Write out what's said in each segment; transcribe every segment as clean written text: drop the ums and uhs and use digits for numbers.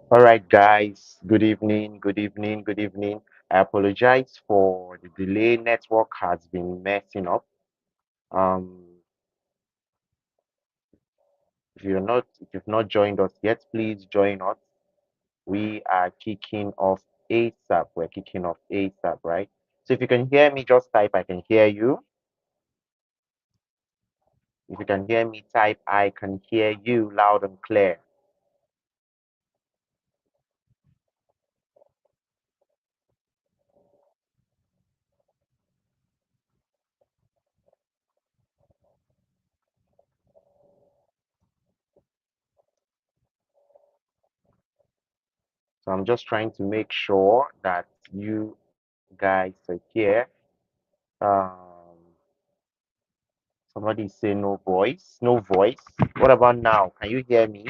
All right, guys. Good evening. Good evening. Good evening. I apologize for the delay. Network has been messing up. Um, if you've not joined us yet, please join us. We are kicking off ASAP. We're kicking off ASAP, right? So if you can hear me, just type I can hear you. If you can hear me, type I can hear you loud and clear. So I'm just trying to make sure that you guys are here. Um, Somebody say no voice. No voice. What about now? Can you hear me?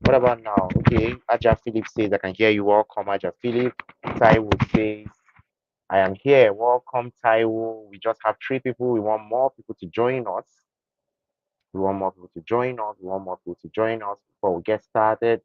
What about now? Okay. Aja Philip says I can hear you. Welcome, Aja Philip. Taiwo says I am here. Welcome, Taiwo. We just have three people. We want more people to join us. We want more people to join us. We want more people to join us before we get started.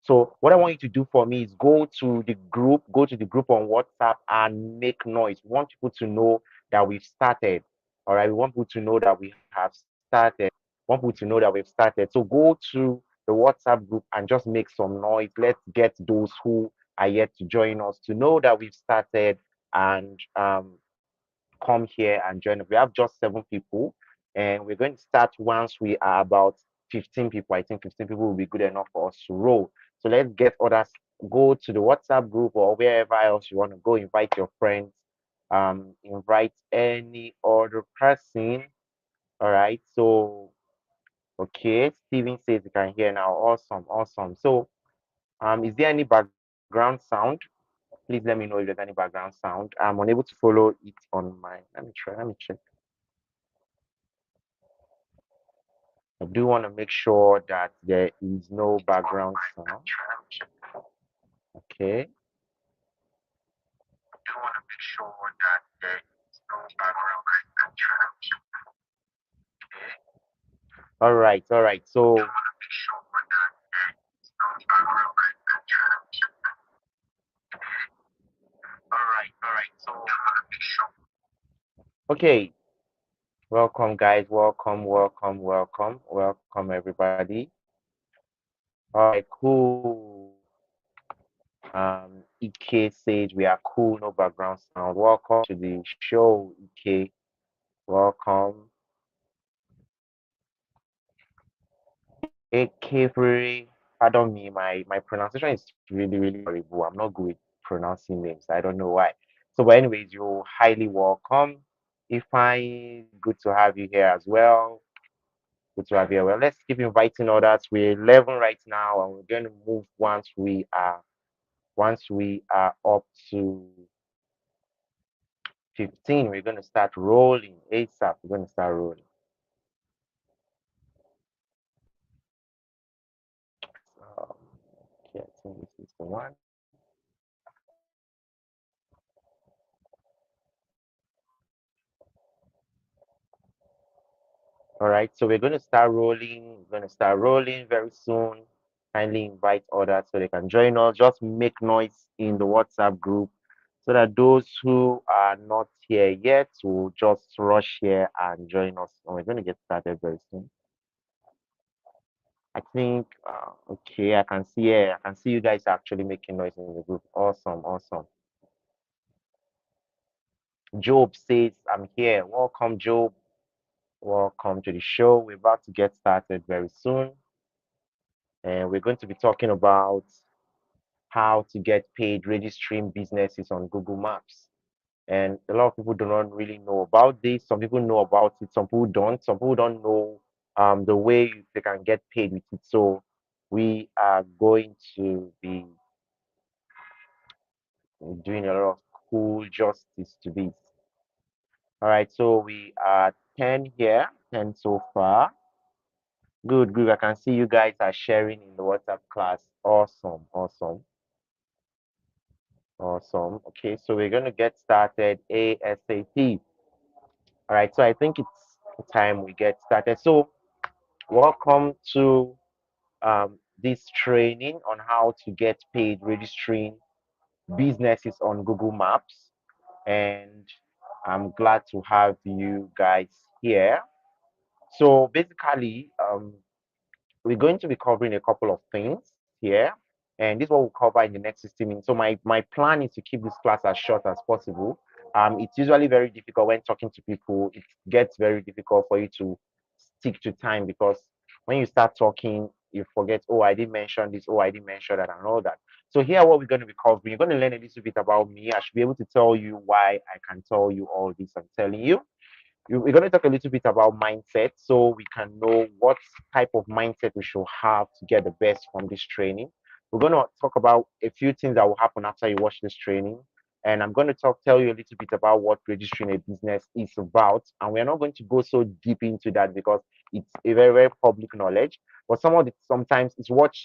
So what I want you to do for me is go to the group on WhatsApp and make noise. We want people to know that we've started. All right. We want people to know that we have started. We want people to know that we've started. So go to the WhatsApp group and just make some noise. Let's get those who are yet to join us to know that we've started and come here and join us. We have just 7 people, and we're going to start once we are about 15 people. I think 15 people will be good enough for us to roll. So let's get others. Go to the WhatsApp group or wherever else you want to go. Invite your friends. Invite any other person. All right. So okay, Steven says you can hear now. Awesome, awesome. So is there any background sound? Please let me know if there's any background sound. I'm unable to follow it on my. Let me try. Let me check. I do want to make sure that there is no background sound. Okay. I do want to make sure that there is no background sound. All right. All right. So. All right. All right. So. Okay. Welcome, guys. Welcome. Welcome. Welcome. Welcome, everybody. All right. Cool. Ike says we are cool. No background sound. Welcome to the show, Ike. Welcome. Ekefre, pardon me, my pronunciation is really, really horrible. I'm not good with pronouncing names. I don't know why. So, but anyways, you're highly welcome. Ifeanyi, good to have you here as well. Good to have you here. Well, let's keep inviting others. We're 11 right now, and we're going to move once we are up to 15. We're going to start rolling ASAP. We're going to start rolling. Um, okay, I think this is the one. All right, so we're going to start rolling. We're going to start rolling very soon. Kindly invite others so they can join us. Just make noise in the WhatsApp group so that those who are not here yet will just rush here and join us. And we're going to get started very soon. I think, okay, I can see, yeah, I can see you guys actually making noise in the group. Awesome, awesome. Job says, I'm here. Welcome, Job. Welcome to the show. We're about to get started very soon. And we're going to be talking about how to get paid registering businesses on Google Maps. And a lot of people do not really know about this. Some people know about it, some people don't. Some people don't know the way they can get paid with it. So we are going to be doing a lot of cool justice to this. All right, so we are 10 here, 10 so far. Good, good. I can see you guys are sharing in the WhatsApp class. Awesome, awesome. Awesome. Okay, so we're going to get started ASAP. All right, so I think it's time we get started. So, welcome to this training on how to get paid registering businesses on Google Maps. And I'm glad to have you guys here. So basically, we're going to be covering a couple of things here, and this is what we'll cover in the next 60 minutes. So my plan is to keep this class as short as possible. It's usually very difficult when talking to people. It gets very difficult for you to stick to time because when you start talking, you forget, oh, I didn't mention this, oh, I didn't mention that, and all that. So here, what we're going to be covering, you're going to learn a little bit about me. I should be able to tell you why I can tell you all this I'm telling you. We're going to talk a little bit about mindset so we can know what type of mindset we should have to get the best from this training. We're going to talk about a few things that will happen after you watch this training. And I'm going to tell you a little bit about what registering a business is about. And we're not going to go so deep into that because it's a very, very public knowledge. But some of it sometimes it's what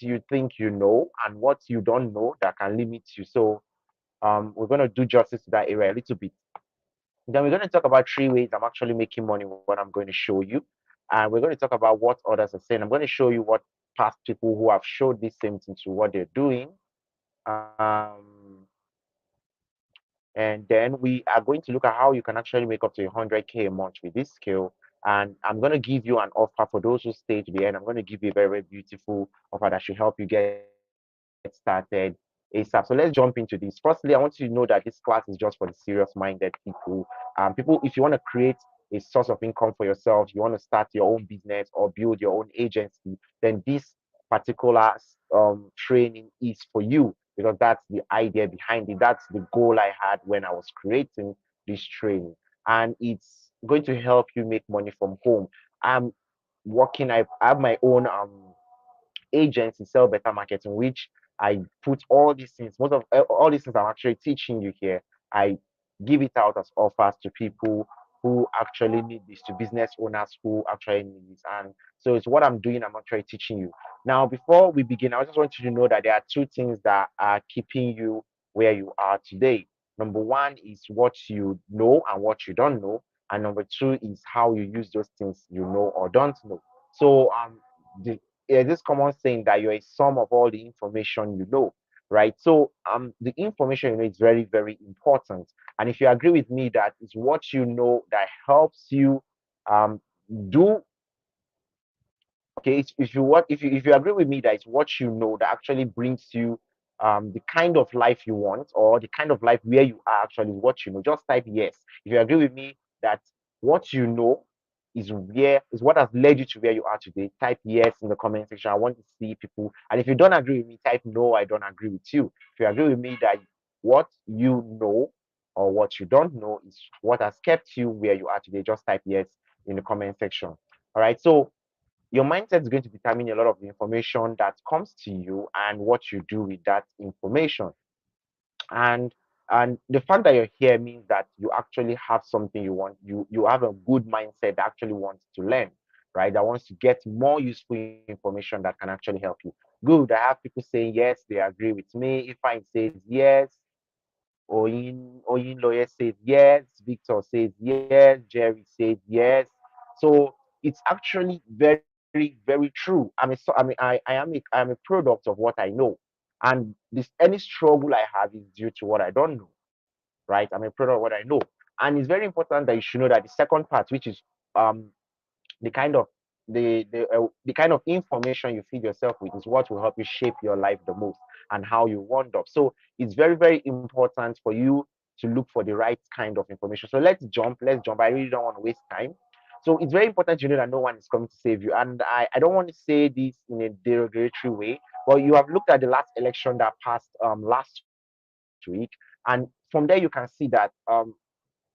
you think you know and what you don't know that can limit you. So we're going to do justice to that area a little bit. Then we're going to talk about three ways I'm actually making money, what I'm going to show you. And we're going to talk about what others are saying. I'm going to show you what past people who have showed this same thing to what they're doing. And then we are going to look at how you can actually make up to 100K a month with this skill. And I'm going to give you an offer for those who stay to the end. I'm going to give you a very, very beautiful offer that should help you get started ASAP. So let's jump into this. Firstly, I want you to know that this class is just for the serious minded people. People, if you want to create a source of income for yourself, you want to start your own business or build your own agency, then this particular training is for you because that's the idea behind it. That's the goal I had when I was creating this training, and it's going to help you make money from home. I'm I have my own agency, Sell Better Marketing, which I put all these things, most of all these things I'm actually teaching you here. I give it out as offers to people who actually need this, to business owners who actually need this. And so it's what I'm doing, I'm actually teaching you. Now, before we begin, I just want you to know that there are two things that are keeping you where you are today. Number one is what you know and what you don't know. And number two is how you use those things you know or don't know. So the this common saying that you're a sum of all the information you know, right? So the information you know is very, very important. And if you agree with me that it's what you know that helps you um do okay, if you agree with me that it's what you know that actually brings you the kind of life you want or the kind of life where you are actually what you know, just type yes. If you agree with me that what you know is what has led you to where you are today, type yes in the comment section. I want to see people. And if you don't agree with me, type no, I don't agree with you. If you agree with me that what you know or what you don't know is what has kept you where you are today, just type yes in the comment section. All right. So your mindset is going to determine a lot of the information that comes to you and what you do with that information. And the fact that you're here means that you actually have something you want. You have a good mindset that actually wants to learn, right? That wants to get more useful information that can actually help you. Good. I have people saying yes, they agree with me. If I says yes, Oyin lawyer says yes, Victor says yes, Jerry says yes. So it's actually very, very true. I am a product of what I know. And this any struggle I have is due to what I don't know. Right? I'm a product of what I know. And it's very important that you should know that the second part, which is um the kind of the kind of information you feed yourself with is what will help you shape your life the most and how you wound up. So it's very, very important for you to look for the right kind of information. So let's jump. I really don't want to waste time. So it's very important you know that no one is coming to save you. And I don't want to say this in a derogatory way, but you have looked at the last election that passed last week, and from there you can see that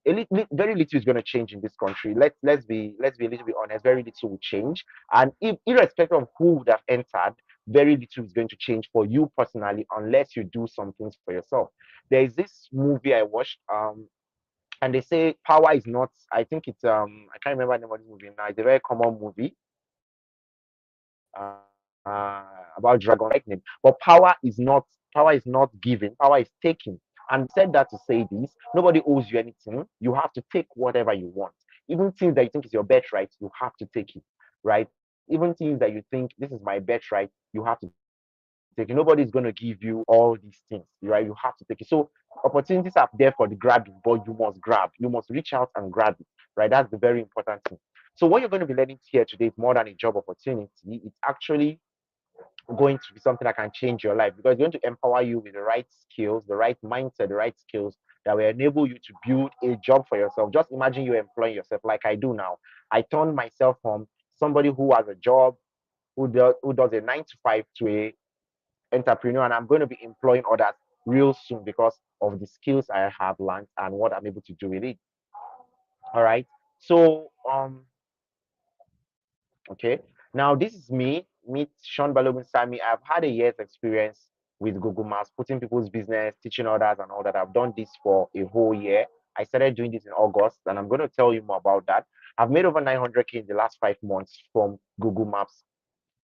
very little is going to change in this country. Let's be a little bit honest. Very little will change, and if, irrespective of who would have entered, very little is going to change for you personally unless you do some things for yourself. There is this movie I watched, and they say power is not. I think it's I can't remember the name of this movie now. It's a very common movie about dragon lightning, but power is not given. Power is taken. And they said that to say this, nobody owes you anything. You have to take whatever you want. Even things that you think is your birthright, you have to take it, right? even things that you think this is my bet, right? You have to take it. Nobody's going to give you all these things, right? You have to take it. So opportunities are there for the grabbing, but you must grab. You must reach out and grab it, right? That's the very important thing. So what you're going to be learning here today is more than a job opportunity. It's actually going to be something that can change your life because it's going to empower you with the right skills, the right mindset, the right skills that will enable you to build a job for yourself. Just imagine you employing yourself like I do now. I turned myself from somebody who has a job, who does a 9 to 5 to a entrepreneur, and I'm going to be employing others real soon because of the skills I have learned and what I'm able to do with it. All right. So okay. Now this is me. Meet Sean Balogun Sami. I've had a year's experience with Google Maps, putting people's business, teaching others, and all that. I've done this for a whole year. I started doing this in August, and I'm going to tell you more about that. I've made over 900K in the last 5 months from Google Maps,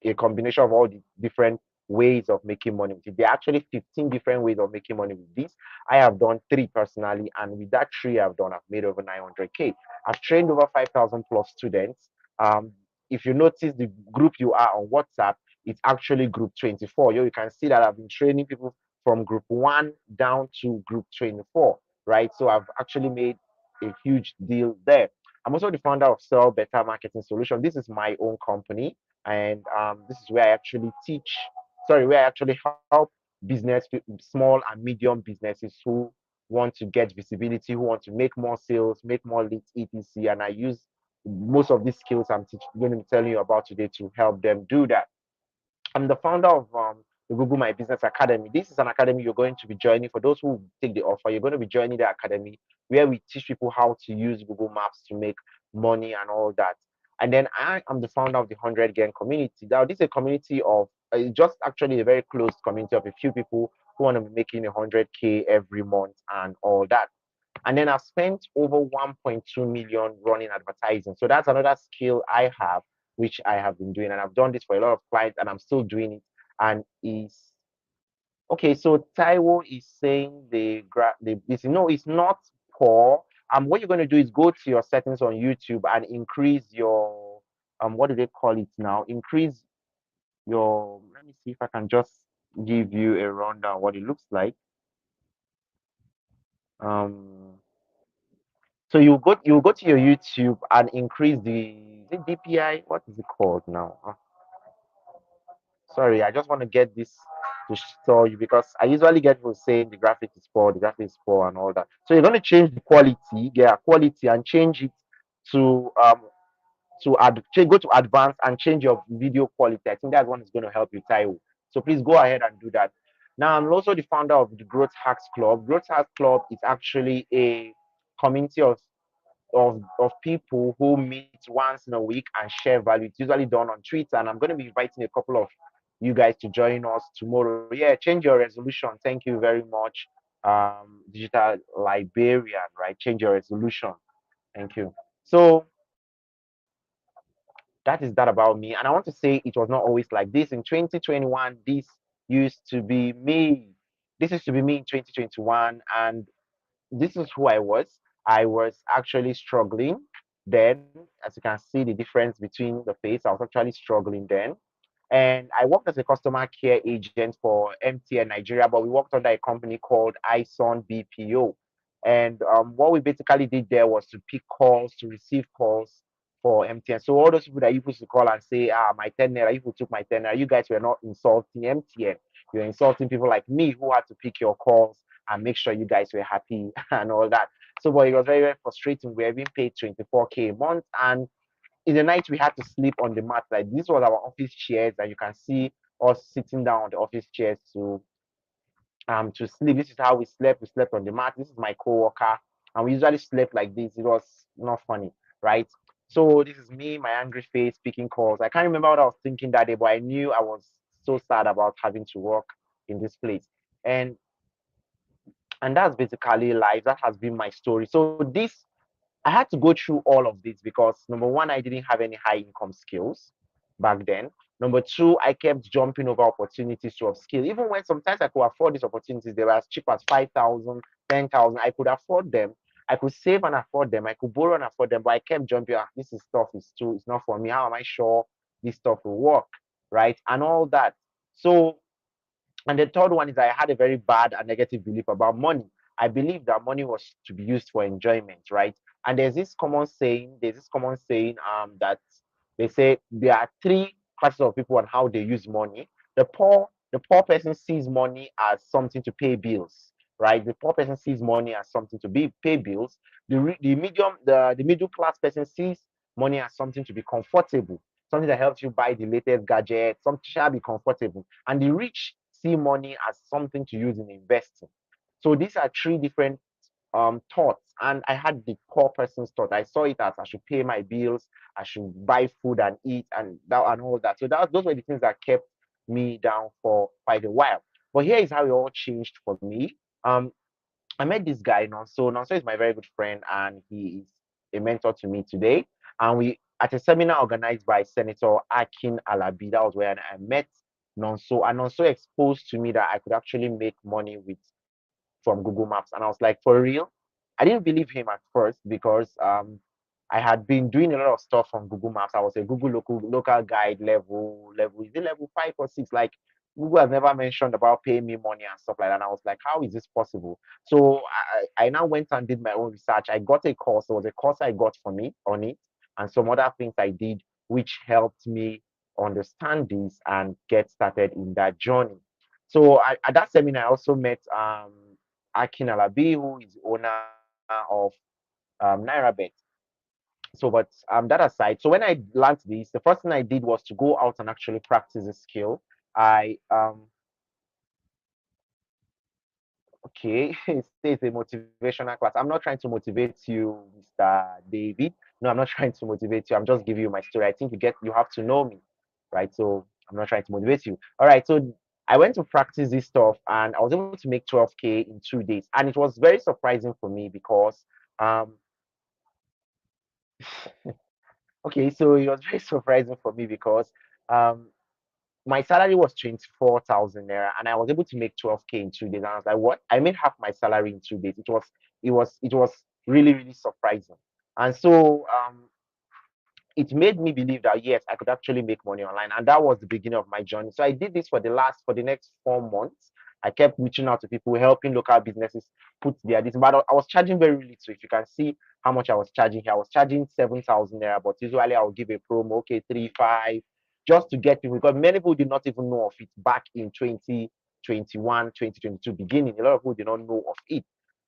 a combination of all the different ways of making money with it. There are actually 15 different ways of making money with this. I have done three personally, and with that three I've done, I've made over 900K. I've trained over 5,000 plus students. If you notice the group you are on WhatsApp, it's actually group 24. You can see that I've been training people from group 1 down to group 24, right? So I've actually made a huge deal there. I'm also the founder of Sell Better Marketing Solution. This is my own company, and this is where I actually teach. Sorry, where I actually help small and medium businesses who want to get visibility, who want to make more sales, make more leads, etc. And I use most of these skills going to be telling you about today to help them do that. I'm the founder of the Google My Business Academy. This is an academy you're going to be joining. For those who take the offer, you're going to be joining the academy where we teach people how to use Google Maps to make money and all that. And then I am the founder of the 100 Gang community. Now, this is a community of just actually a very close community of a few people who want to be making 100K every month and all that. And then I've spent over 1.2 million running advertising. So that's another skill I have, which I have been doing. And I've done this for a lot of clients and I'm still doing it. And is okay. So Taiwo is saying this, no, it's not poor. What you're going to do is go to your settings on YouTube and increase your, what do they call it now? Increase your, let me see if I can just give you a rundown what it looks like. Um, So you go to your YouTube and increase is it DPI? What is it called now? Sorry, I just want to get this to show you because I usually get people saying the graphic is poor and all that. So you're going to change the quality, yeah, quality, and change it to go to advanced and change your video quality. I think that one is going to help you, Taiwo. So please go ahead and do that. Now I'm also the founder of the Growth Hacks Club. Growth Hacks Club is actually a community of people who meet once in a week and share value. It's usually done on Twitter, and I'm going to be inviting a couple of you guys to join us tomorrow. Yeah, change your resolution. Thank you very much, digital librarian. Right, change your resolution. Thank you. So that is that about me, and I want to say it was not always like this. In 2021, used to be me. This used to be me in 2021, and this is who I was. I was actually struggling then. As you can see, the difference between the face, I was actually struggling then. And I worked as a customer care agent for MTN Nigeria, but we worked under a company called Ison BPO. And what we basically did there was to pick calls, to receive calls for MTN. So all those people that you used to call and say, my 10 naira, you took my 10 naira, you guys were not insulting MTN. You're insulting people like me who had to pick your calls and make sure you guys were happy and all that. So, but it was very, very frustrating. We were being paid 24K a month, and in the night we had to sleep on the mat. Like this was our office chairs, and you can see us sitting down on the office chairs to sleep. This is how we slept. We slept on the mat. This is my co-worker, and we usually slept like this. It was not funny, right? So this is me, my angry face, picking calls. I can't remember what I was thinking that day, but I knew I was so sad about having to work in this place. And and that's basically life. That has been my story. So this I had to go through all of this because number one, I didn't have any high income skills back then. Number two, I kept jumping over opportunities to upskill. Even when sometimes I could afford these opportunities, they were as cheap as 5,000, 10,000. I could afford them. I could save and afford them. I could borrow and afford them, but I kept jumping. This is stuff. It's not for me. How am I sure this stuff will work, right? And all that. So, and the third one is I had a very bad and negative belief about money. I believe that money was to be used for enjoyment, right? And there's this common saying that they say there are three classes of people and how they use money. The poor person sees money as something to pay bills, right? The poor person sees money as something to pay bills. The middle class person sees money as something to be comfortable, something that helps you buy the latest gadget, something shall be comfortable. And the rich see money as something to use in investing. So these are three different thoughts, and I had the poor person's thought. I saw it as I should pay my bills, I should buy food and eat, and that and all that. So those were the things that kept me down for quite a while. But here is how it all changed for me. Um, I met this guy, Nonso. Nonso is my very good friend, and he is a mentor to me today. And we at a seminar organized by Senator Akin Alabi. That was where I met Nonso, and Nonso exposed to me that I could actually make money with from Google Maps. And I was like, for real? I didn't believe him at first because I had been doing a lot of stuff on Google Maps. I was a Google local guide level, is it level 5 or 6? Like Google has never mentioned about paying me money and stuff like that. And I was like, how is this possible? So I now went and did my own research. I got a course. There was a course I got from it on it, and some other things I did, which helped me understand this and get started in that journey. So at that seminar, I also met Akin Alabi, who is the owner of NairaBet. So, but that aside, so when I learned this, the first thing I did was to go out and actually practice the skill. I Okay, it says a motivational class. I'm not trying to motivate you, Mr. David. No, I'm not trying to motivate you. I'm just giving you my story. I think you have to know me, right? So I'm not trying to motivate you. All right, so I went to practice this stuff and I was able to make 12K in 2 days. And it was very surprising for me because um okay, so it was very surprising for me because um my salary was 24,000 naira and I was able to make 12K in 2 days. And I was like, what? I made half my salary in 2 days. It was really, really surprising. And so it made me believe that yes, I could actually make money online. And that was the beginning of my journey. So I did this for the next 4 months. I kept reaching out to people, helping local businesses put their this. But I was charging very little. If you can see how much I was charging here, I was charging 7,000 naira, but usually I will give a promo, okay, 3, 5, just to get people, because many people did not even know of it back in 2021, 2022 beginning. A lot of people did not know of it,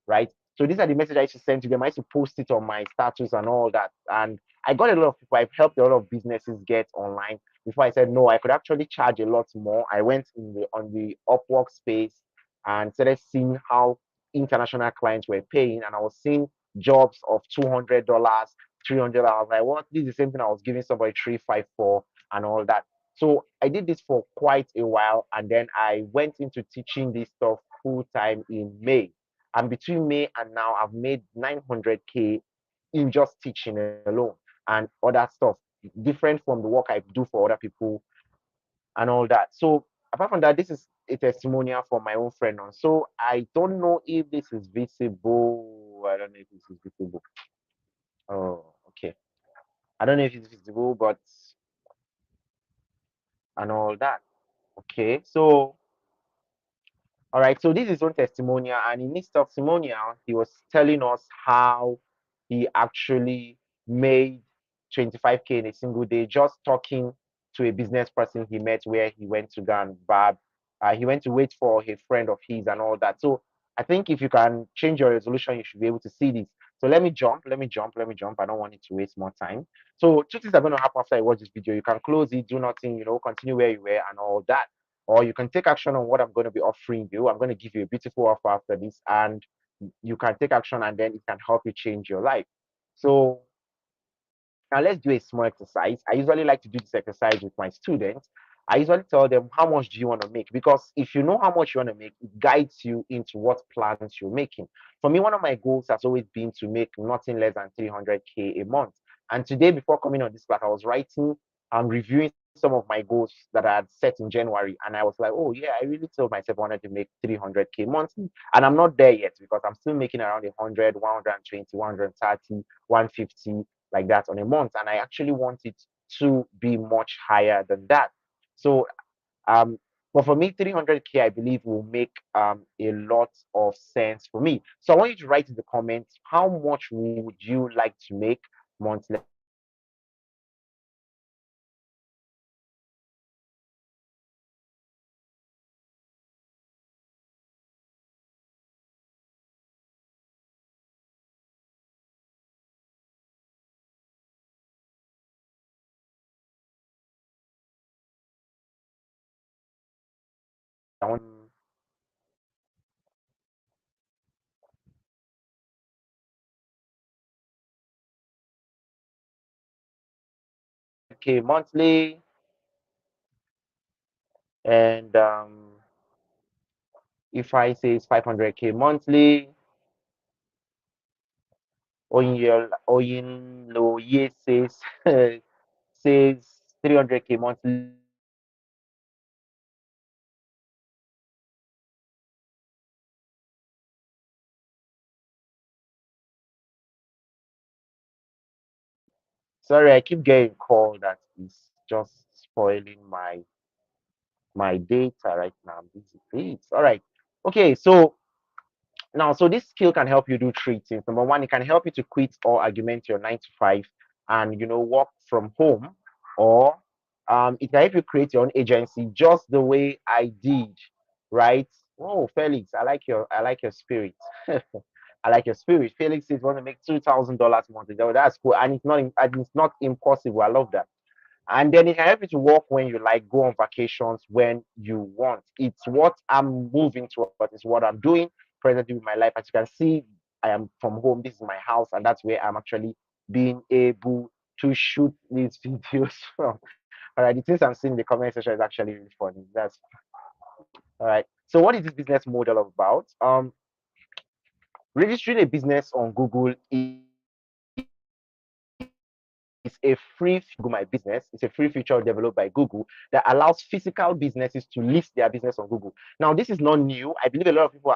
right? So these are the messages I used to send to them. I used to post it on my status and all that. And I got a lot of people. I've helped a lot of businesses get online. Before I said no, I could actually charge a lot more. I went on the Upwork space and started seeing how international clients were paying, and I was seeing jobs of $200, $300. Like what? This is the same thing I was giving somebody 354 and all that. So I did this for quite a while, and then I went into teaching this stuff full time in May. And between May and now, I've made 900K in just teaching alone and other stuff, different from the work I do for other people and all that. So apart from that, this is a testimonial from my own friend. So I don't know if this is visible. I don't know if this is visible. Oh, okay. I don't know if it's visible, but and all that. Okay. So all right, so this is his own testimonial, and in this testimonial, he was telling us how he actually made 25K in a single day just talking to a business person he met where he went to go and barb. He went to wait for a friend of his and all that. So I think if you can change your resolution, you should be able to see this. So let me jump, let me jump, let me jump. I don't want it to waste more time. So two things are going to happen after I watch this video. You can close it, do nothing, continue where you were and all that, or you can take action on what I'm going to be offering you. I'm going to give you a beautiful offer after this, and you can take action, and then it can help you change your life. So now let's do a small exercise. I usually like to do this exercise with my students. I usually tell them, how much do you want to make? Because if you know how much you want to make, it guides you into what plans you're making. For me, one of my goals has always been to make nothing less than 300K a month. And today, before coming on this class, I was writing and reviewing some of my goals that I had set in January. And I was like, oh, yeah, I really told myself I wanted to make 300K monthly. And I'm not there yet because I'm still making around 100, 120, 130, 150 like that on a month. And I actually want it to be much higher than that. So um, but for me, 300K, I believe, will make a lot of sense for me. So I want you to write in the comments how much would you like to make monthly. I want you to write in the comments how much would you like to make monthly. K monthly, and if I say it's 500K monthly, Oyinloye says says 300K monthly. Sorry, I keep getting call that is just spoiling my data right now. I'm busy. Please. All right. Okay, so now, so this skill can help you do three things. Number one, it can help you to quit or augment your 9 to 5 and work from home, or it can help you create your own agency just the way I did, right? Oh, Felix, I like your spirit. I like your spirit. Felix is want to make $2,000 monthly. Oh, that's cool, and it's not impossible. I love that. And then it can help you to work when you like, go on vacations when you want. It's what I'm moving towards, it's what I'm doing presently with my life. As you can see, I am from home. This is my house, and that's where I'm actually being able to shoot these videos from. All right, the things I'm seeing in the comment section is actually really funny. That's all right. So, what is this business model about? Registering a business on Google is a free Google My Business. It's a free feature developed by Google that allows physical businesses to list their business on Google. Now, this is not new. I believe a lot of people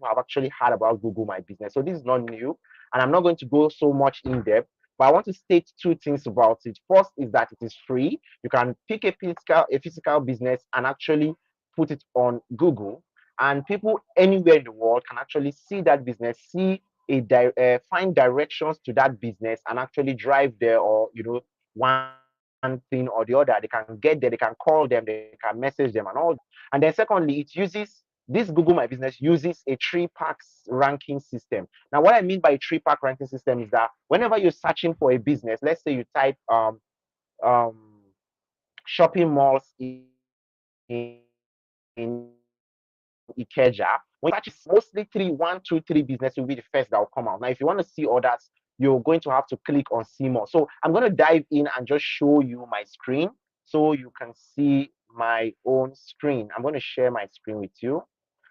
have actually heard about Google My Business. So this is not new, and I'm not going to go so much in depth. But I want to state two things about it. First is that it is free. You can pick a physical business and actually put it on Google, and people anywhere in the world can actually see that business, find directions to that business, and actually drive there, or one thing or the other. They can get there, they can call them, they can message them, and all that. And then secondly, this Google My Business uses a three packs ranking system. Now, what I mean by three pack ranking system is that whenever you're searching for a business, let's say you type um shopping malls in Ikeja. When you search mostly one, two, three business will be the first that will come out. Now, if you want to see others, you're going to have to click on see more. So I'm going to dive in and just show you my screen so you can see my own screen. I'm going to share my screen with you.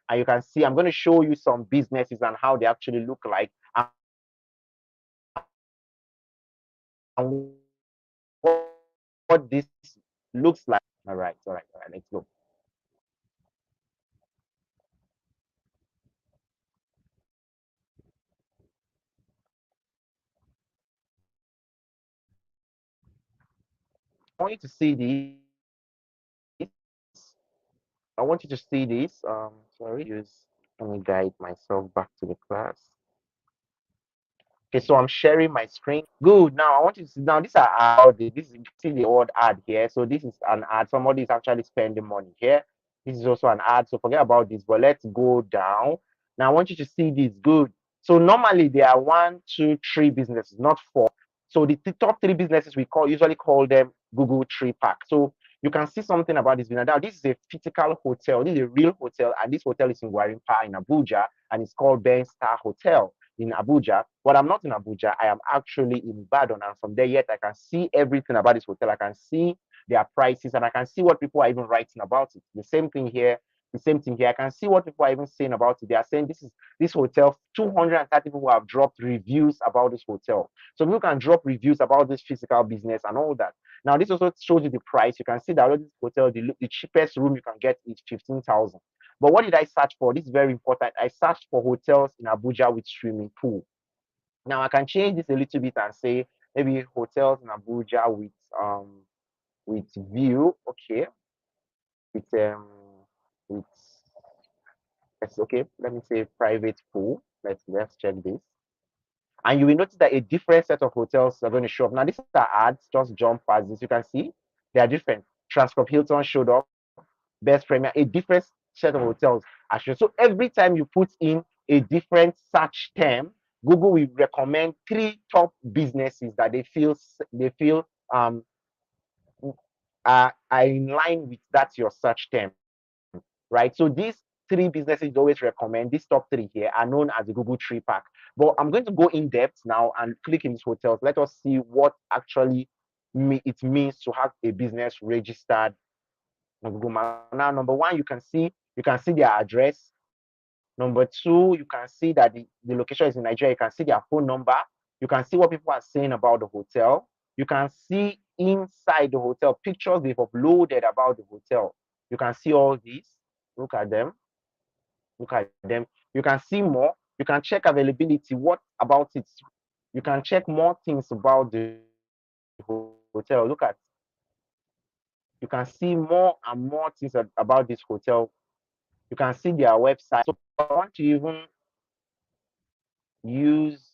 And you can see I'm going to show you some businesses and how they actually look like and what this looks like. All right, all right, all right. Let's go. I want you to see this. I want you to see this. Sorry, let me guide myself back to the class. Okay, so I'm sharing my screen. Good. Now I want you to see. Now these are this is, you can see the word ad here. So this is an ad. Somebody is actually spending money here. This is also an ad. So forget about this. But let's go down. Now I want you to see this. Good. So normally there are one, two, three businesses, not four. So the top three businesses we usually call them Google three pack. So you can see something about this business. Now this is a physical hotel. This is a real hotel, and this hotel is in Guarimpa in Abuja, and it's called Ben Star Hotel in Abuja, but I'm not in Abuja. I am actually in Badon, and from there, yet I can see everything about this hotel. I can see their prices, and I can see what people are even writing about it. The same thing here. The same thing here. I can see what people are even saying about it. They are saying this hotel. 230 people have dropped reviews about this hotel. So you can drop reviews about this physical business and all that. Now this also shows you the price. You can see that this hotel, the cheapest room you can get is 15,000. But what did I search for? This is very important. I searched for hotels in Abuja with swimming pool. Now I can change this a little bit and say maybe hotels in Abuja with view. Okay, with with let's okay. Let me say private pool. Let's check this. And you will notice that a different set of hotels are going to show up. Now, these are ads, just jump past this. You can see they are different. Transcorp Hilton showed up, Best Premier, a different set of hotels are showing. So every time you put in a different search term, Google will recommend three top businesses that they feel are in line with that your search term, right? So these three businesses you always recommend, these top three here, are known as the Google Tree Pack. But I'm going to go in depth now and click in these hotels. Let us see what actually it means to have a business registered on Google Maps. Now, number one, you can see their address. Number two, you can see that the location is in Nigeria. You can see their phone number. You can see what people are saying about the hotel. You can see inside the hotel pictures they've uploaded about the hotel. You can see all these. Look at them. Look at them. You can see more. You can check availability. What about it? You can check more things about the hotel. You can see more and more things about this hotel. You can see their website. So if I want to even use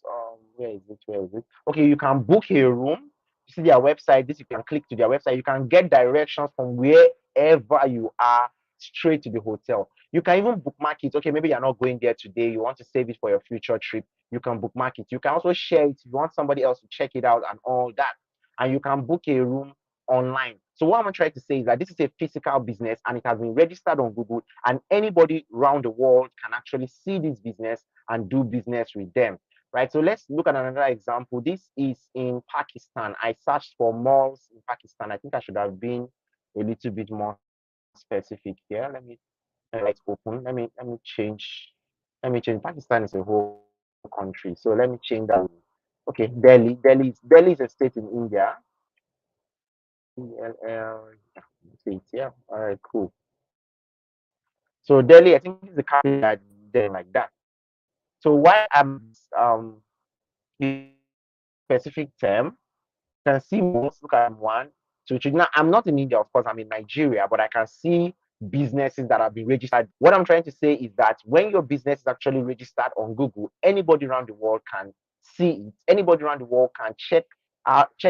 where is it? Okay, you can book a room. You see their website. This you can click to their website. You can get directions from wherever you are straight to the hotel. You can even bookmark it. Okay, maybe you're not going there today. You want to save it for your future trip. You can bookmark it. You can also share it if you want somebody else to check it out and all that. And you can book a room online. So what I'm trying to say is that this is a physical business and it has been registered on Google, and anybody around the world can actually see this business and do business with them, right? So let's look at another example. This is in Pakistan. I searched for malls in Pakistan. I think I should have been a little bit more specific here. Let me open. Let me change. Pakistan is a whole country, so let me change that. Okay, Delhi is a state in India. See it, yeah. All right, cool. So Delhi, I think this is the capital that Delhi like that. So why I'm using this specific term, you can see malls. Look at one. So now I'm not in India, of course. I'm in Nigeria, but I can see businesses that have been registered. What I'm trying to say is that when your business is actually registered on Google, anybody around the world can see it. Anybody around the world can check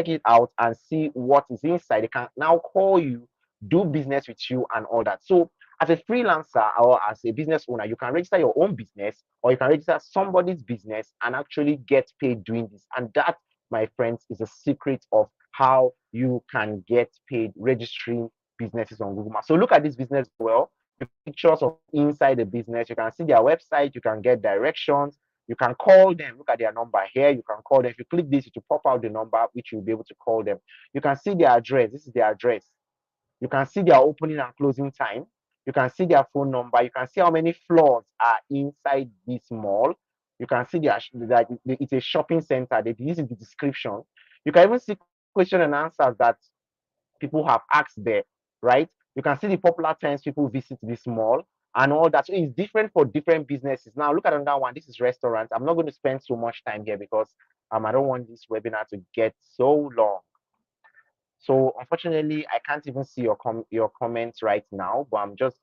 it out and see what is inside. They can now call you, do business with you, and all that. So as a freelancer or as a business owner, you can register your own business or you can register somebody's business and actually get paid doing this. And that, my friends, is a secret of how you can get paid registering businesses on Google Maps. So look at this business well. You can see pictures of inside the business. You can see their website. You can get directions. You can call them. Look at their number here. You can call them. If you click this, it will pop out the number, which you'll be able to call them. You can see their address. This is their address. You can see their opening and closing time. You can see their phone number. You can see how many floors are inside this mall. You can see that it's a shopping center. This is the description. You can even see question and answers that people have asked there, right? You can see the popular times people visit this mall and all that. So it's different for different businesses. Now look at another one. This is restaurants. I'm not going to spend so much time here because I don't want this webinar to get so long. So unfortunately, I can't even see your comments right now, but I'm just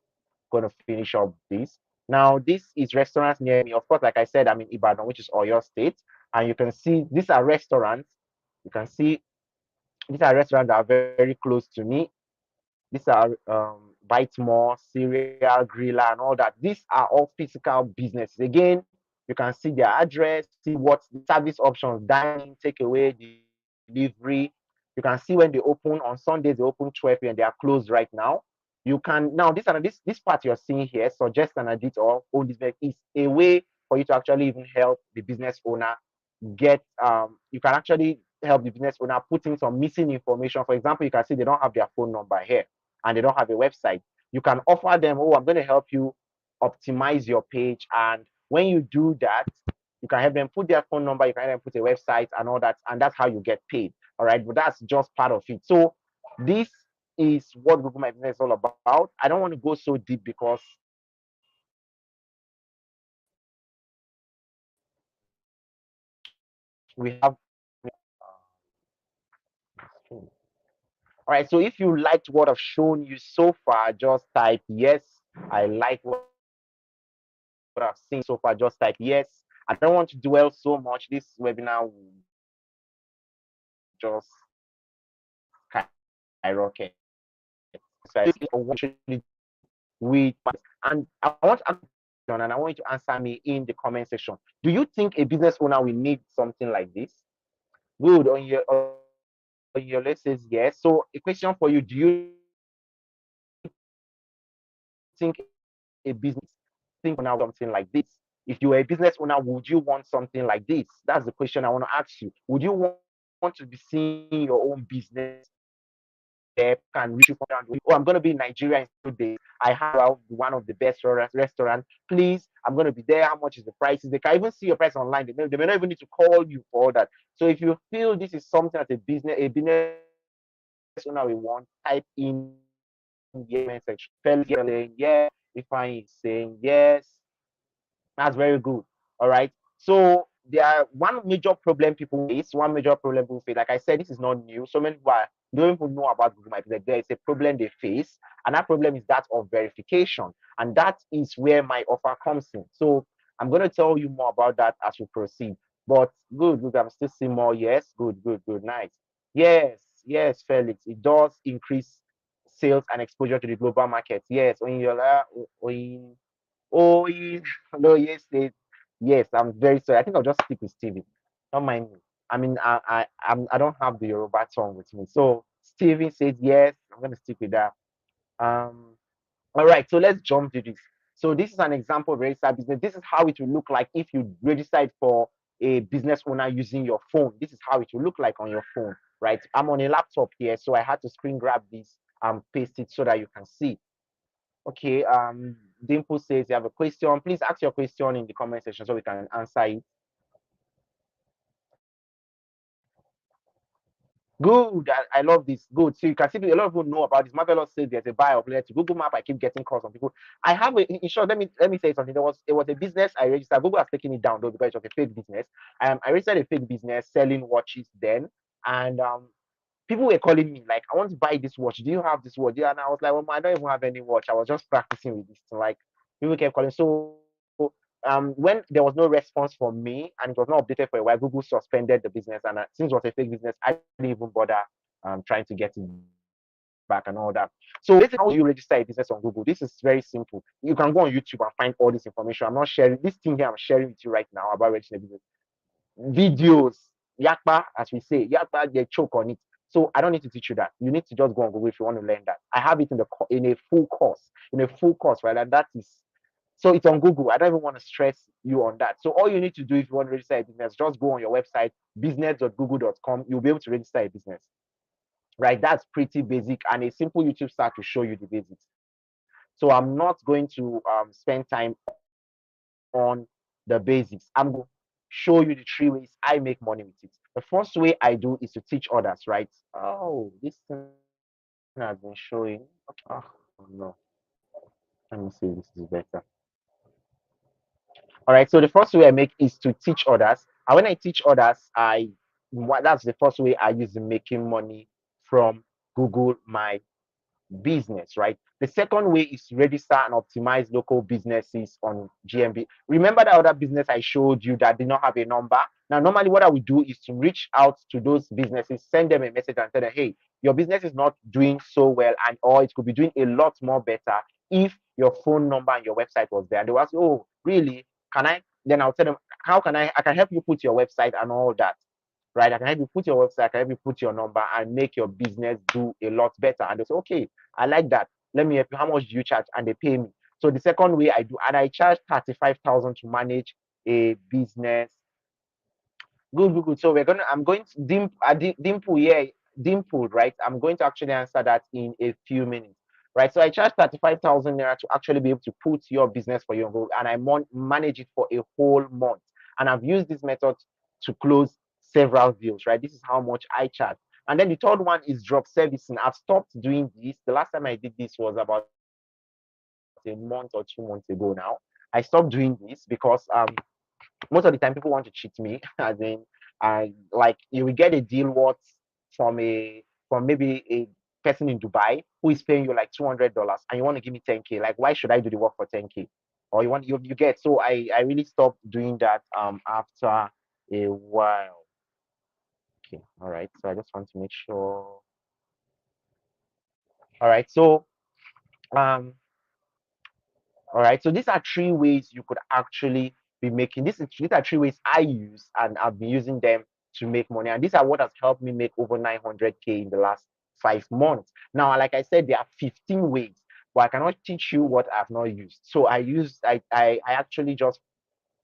going to finish up this. Now, this is restaurants near me. Of course, like I said, I'm in Ibadan, which is Oyo State, and you can see these are restaurants. You can see these are restaurants that are very close to me. These are Bite More, Cereal, Griller, and all that. These are all physical businesses. Again, you can see their address, see what the service options, dining, takeaway, delivery. You can see when they open on Sundays, they open 12 p.m. They are closed right now. You can now this part you're seeing here, suggest an edit or own this is a way for you to actually even help the business owner get you can actually help the business owner put in some missing information. For example, you can see they don't have their phone number here and they don't have a website. You can offer them, oh, I'm going to help you optimize your page. And when you do that, you can help them put their phone number, you can help them put a website and all that, and that's how you get paid. All right, but that's just part of it. So this is what Google My Business is all about. I don't want to go so deep because we have All right, so if you liked what I've shown you so far, just type yes. I like what I've seen so far, just type yes. I don't want to dwell so much. This webinar will just skyrocket. So I want to ask you with, and I want to ask you a question, and I want you to answer me in the comment section. Do you think a business owner will need something like this? Good. On your list says yes. So a question for you: do you think a business owner will need something like this? If you were a business owner, would you want something like this? If you were a business owner, would you want something like this? That's the question I want to ask you. Would you want to be seeing your own business where people can reach you from down the way? Oh, I'm going to be in Nigeria in 2 days. I have one of the best restaurants. Please, I'm going to be there. How much is the prices? They can even see your price online. They may not even need to call you for all that. So if you feel this is something that a business owner will want, type in yes in the comment section. Felix saying yes. Ifeanyi is saying yes. That's very good. All right. So there are one major problem people face. One major problem people face. Like I said, this is not new. So many people don't even know about Google My Business. There is a problem they face, and that problem is that of verification. And that is where my offer comes in. So I'm going to tell you more about that as we proceed. But good, good. I'm still seeing more. Yes, good, good, good. Nice. Yes, yes, Felix. It does increase sales and exposure to the global market. Yes, when you're oh, no, yes, yes. I'm very sorry. I think I'll just stick with Stevie. Don't mind me. I mean, I don't have the Yoruba song with me. So Stevie says yes. I'm gonna stick with that. Um, all right. So let's jump to this. So this is an example of registered business. This is how it will look like if you registered for a business owner using your phone. This is how it will look like on your phone, right? I'm on a laptop here, so I had to screen grab this and paste it so that you can see. Okay, Dimple says you have a question. Please ask your question in the comment section so we can answer it. Good, I love this. Good. So you can see a lot of people know about this. Marvelous says there's a buy of to Google Map. I keep getting calls from people. I have in short. Let me say something. It was a business I registered. Google has taken it down though because it was a fake business. I registered a fake business selling watches then, and people were calling me like, I want to buy this watch. Do you have this watch? Yeah, and I was like, well, I don't even have any watch. I was just practicing with this. Like people kept calling. So when there was no response from me and it was not updated for a while, Google suspended the business. And since it was a fake business, I didn't even bother trying to get it back and all that. So basically, how do you register a business on Google? This is very simple. You can go on YouTube and find all this information. I'm not sharing this thing here. I'm sharing with you right now about registering a business videos, yakpa, as we say, yakpa, they choke on it. So I don't need to teach you that. You need to just go on Google if you want to learn that. I have it in a full course, right? And that is so it's on Google. I don't even want to stress you on that. So all you need to do if you want to register a business, just go on your website, business.google.com. You'll be able to register a business, right? That's pretty basic, and a simple YouTube start to show you the basics. So I'm not going to spend time on the basics. I'm going to show you the 3 ways I make money with it. The first way I do is to teach others, right? Oh, this thing has been showing. Okay. Oh, no. Let me see if this is better. All right. So the first way I make is to teach others. And when I teach others, that's the first way I use in making money from Google My Business, right? The second way is to register and optimize local businesses on GMB. Remember that other business I showed you that did not have a number? Now, normally what I would do is to reach out to those businesses, send them a message and tell them, hey, your business is not doing so well, and or it could be doing a lot more better if your phone number and your website was there. And they will ask, oh, really? Can I? Then I'll tell them, how can I can help you put your website and all that, right? I can help you put your website, I can help you put your number and make your business do a lot better. And they say, okay, I like that. Let me help you. How much do you charge? And they pay me. So the second way I do, and I charge 35,000 to manage a business. Good, good, good. So I'm going to Dimple, yeah, Dimple, right? I'm going to actually answer that in a few minutes, right? So I charge 35,000 naira to actually be able to put your business for you on Google, and I manage it for a whole month. And I've used this method to close several deals, right? This is how much I charge. And then the third one is drop servicing. I've stopped doing this. The last time I did this was about a month or 2 months ago now. I stopped doing this because most of the time people want to cheat me, as in I like you will get a deal worth from maybe a person in Dubai who is paying you like $200 and you want to give me 10K. Like, why should I do the work for 10K? Or you get. So I really stopped doing that after a while. Okay, all right. So I just want to make sure. All right. So um all right. So these are three ways you could actually be making these are three ways I use and I've been using them to make money. And these are what has helped me make over 900K in the last 5 months. Now, like I said, there are 15 ways, but I cannot teach you what I've not used. So I actually just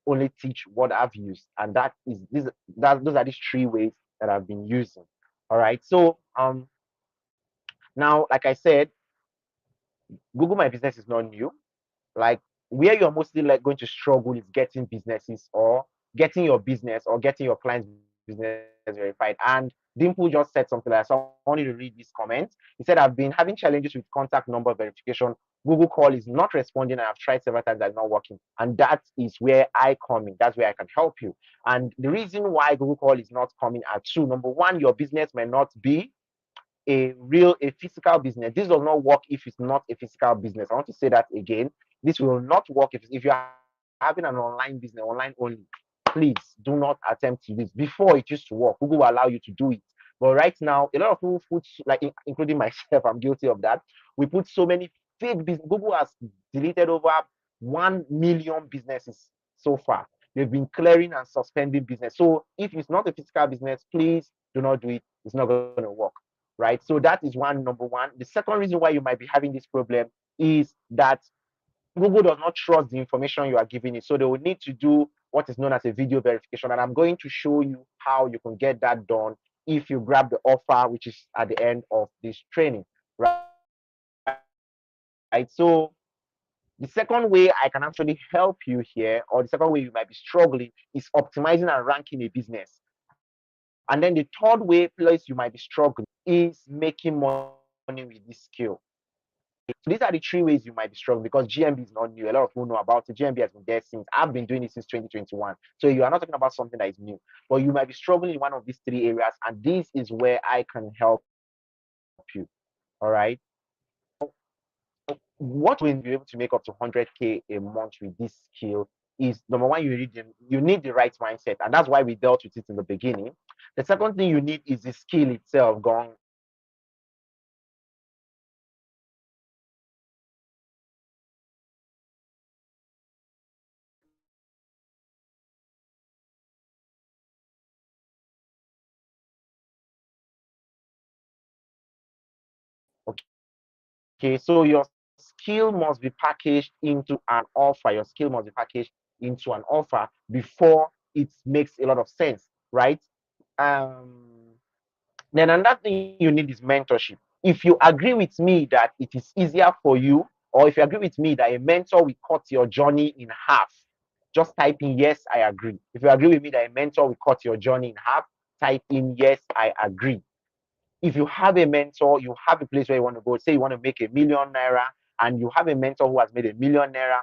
only teach what I've used, and those are these three ways that I've been using. All right. So now, like I said, Google My Business is not new. Like, where you're mostly like going to struggle is getting businesses or getting your business or getting your client's business verified. And Dimple just said something like, so I wanted to read this comment. He said, I've been having challenges with contact number verification. Google call is not responding, and I've tried several times, that's not working. And that is where I come in. That's where I can help you. And the reason why Google call is not coming are two. Number one, your business may not be a physical business. This does not work if it's not a physical business. I want to say that again. This will not work if you're having an online business, online only. Please do not attempt to this. Before it used to work, Google will allow you to do it. But right now, a lot of people put, like including myself, I'm guilty of that. We put so many fake business. Google has deleted over 1 million businesses so far. They've been clearing and suspending business. So if it's not a physical business, please do not do it. It's not going to work, right? So that is number one. The second reason why you might be having this problem is that Google does not trust the information you are giving it. So they will need to do what is known as a video verification. And I'm going to show you how you can get that done if you grab the offer, which is at the end of this training, right? So the second way I can actually help you here, or the second way you might be struggling, is optimizing and ranking a business. And then the third way, place you might be struggling, is making money with this skill. So these are the three ways you might be struggling because GMB is not new. A lot of people know about it. GMB has been there since I've been doing it since 2021. So you are not talking about something that is new, but you might be struggling in one of these three areas, and this is where I can help you. All right. Now, what you will be able to make up to 100K a month with this skill is number one, you need the right mindset, and that's why we dealt with it in the beginning. The second thing you need is the skill itself. Gone. Okay, so your skill must be packaged into an offer. Your skill must be packaged into an offer before it makes a lot of sense, right? Um, then another thing you need is mentorship. If you agree with me that it is easier for you, or if you agree with me that a mentor will cut your journey in half, just type in yes, I agree. If you agree with me that a mentor will cut your journey in half, type in yes, I agree. If you have a mentor, you have a place where you want to go, say you want to make a 1 million naira, and you have a mentor who has made a 1 million naira,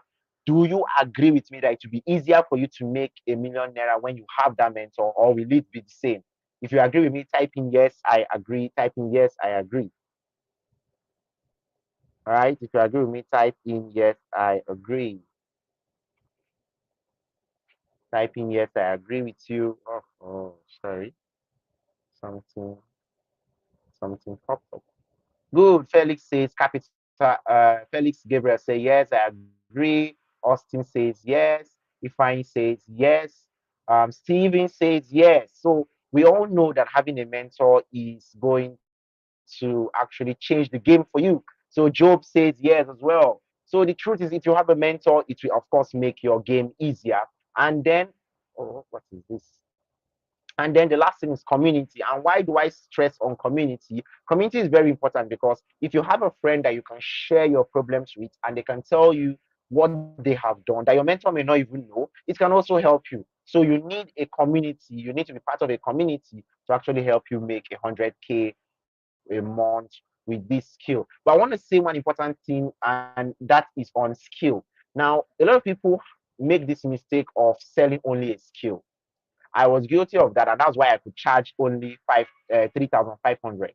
do you agree with me that it will be easier for you to make a 1 million naira when you have that mentor, or will it be the same? If you agree with me, type in yes, I agree. Type in yes, I agree. All right. If you agree with me, type in yes, I agree. Type in yes, I agree with you. Sorry. Something, something popped up. Good. Felix says capital. Felix Gabriel say yes, I agree. Austin says yes. Ifine says yes. Steven says yes. So we all know that having a mentor is going to actually change the game for you. So Job says yes as well. So the truth is, if you have a mentor, it will of course make your game easier. And then, oh, what is this? And then the last thing is community. And why do I stress on community? Community is very important because if you have a friend that you can share your problems with and they can tell you what they have done that your mentor may not even know, it can also help you. So you need a community. You need to be part of a community to actually help you make 100K a month with this skill. But I want to say one important thing, and that is on skill. Now, a lot of people make this mistake of selling only a skill. I was guilty of that, and that's why I could charge only 3,500.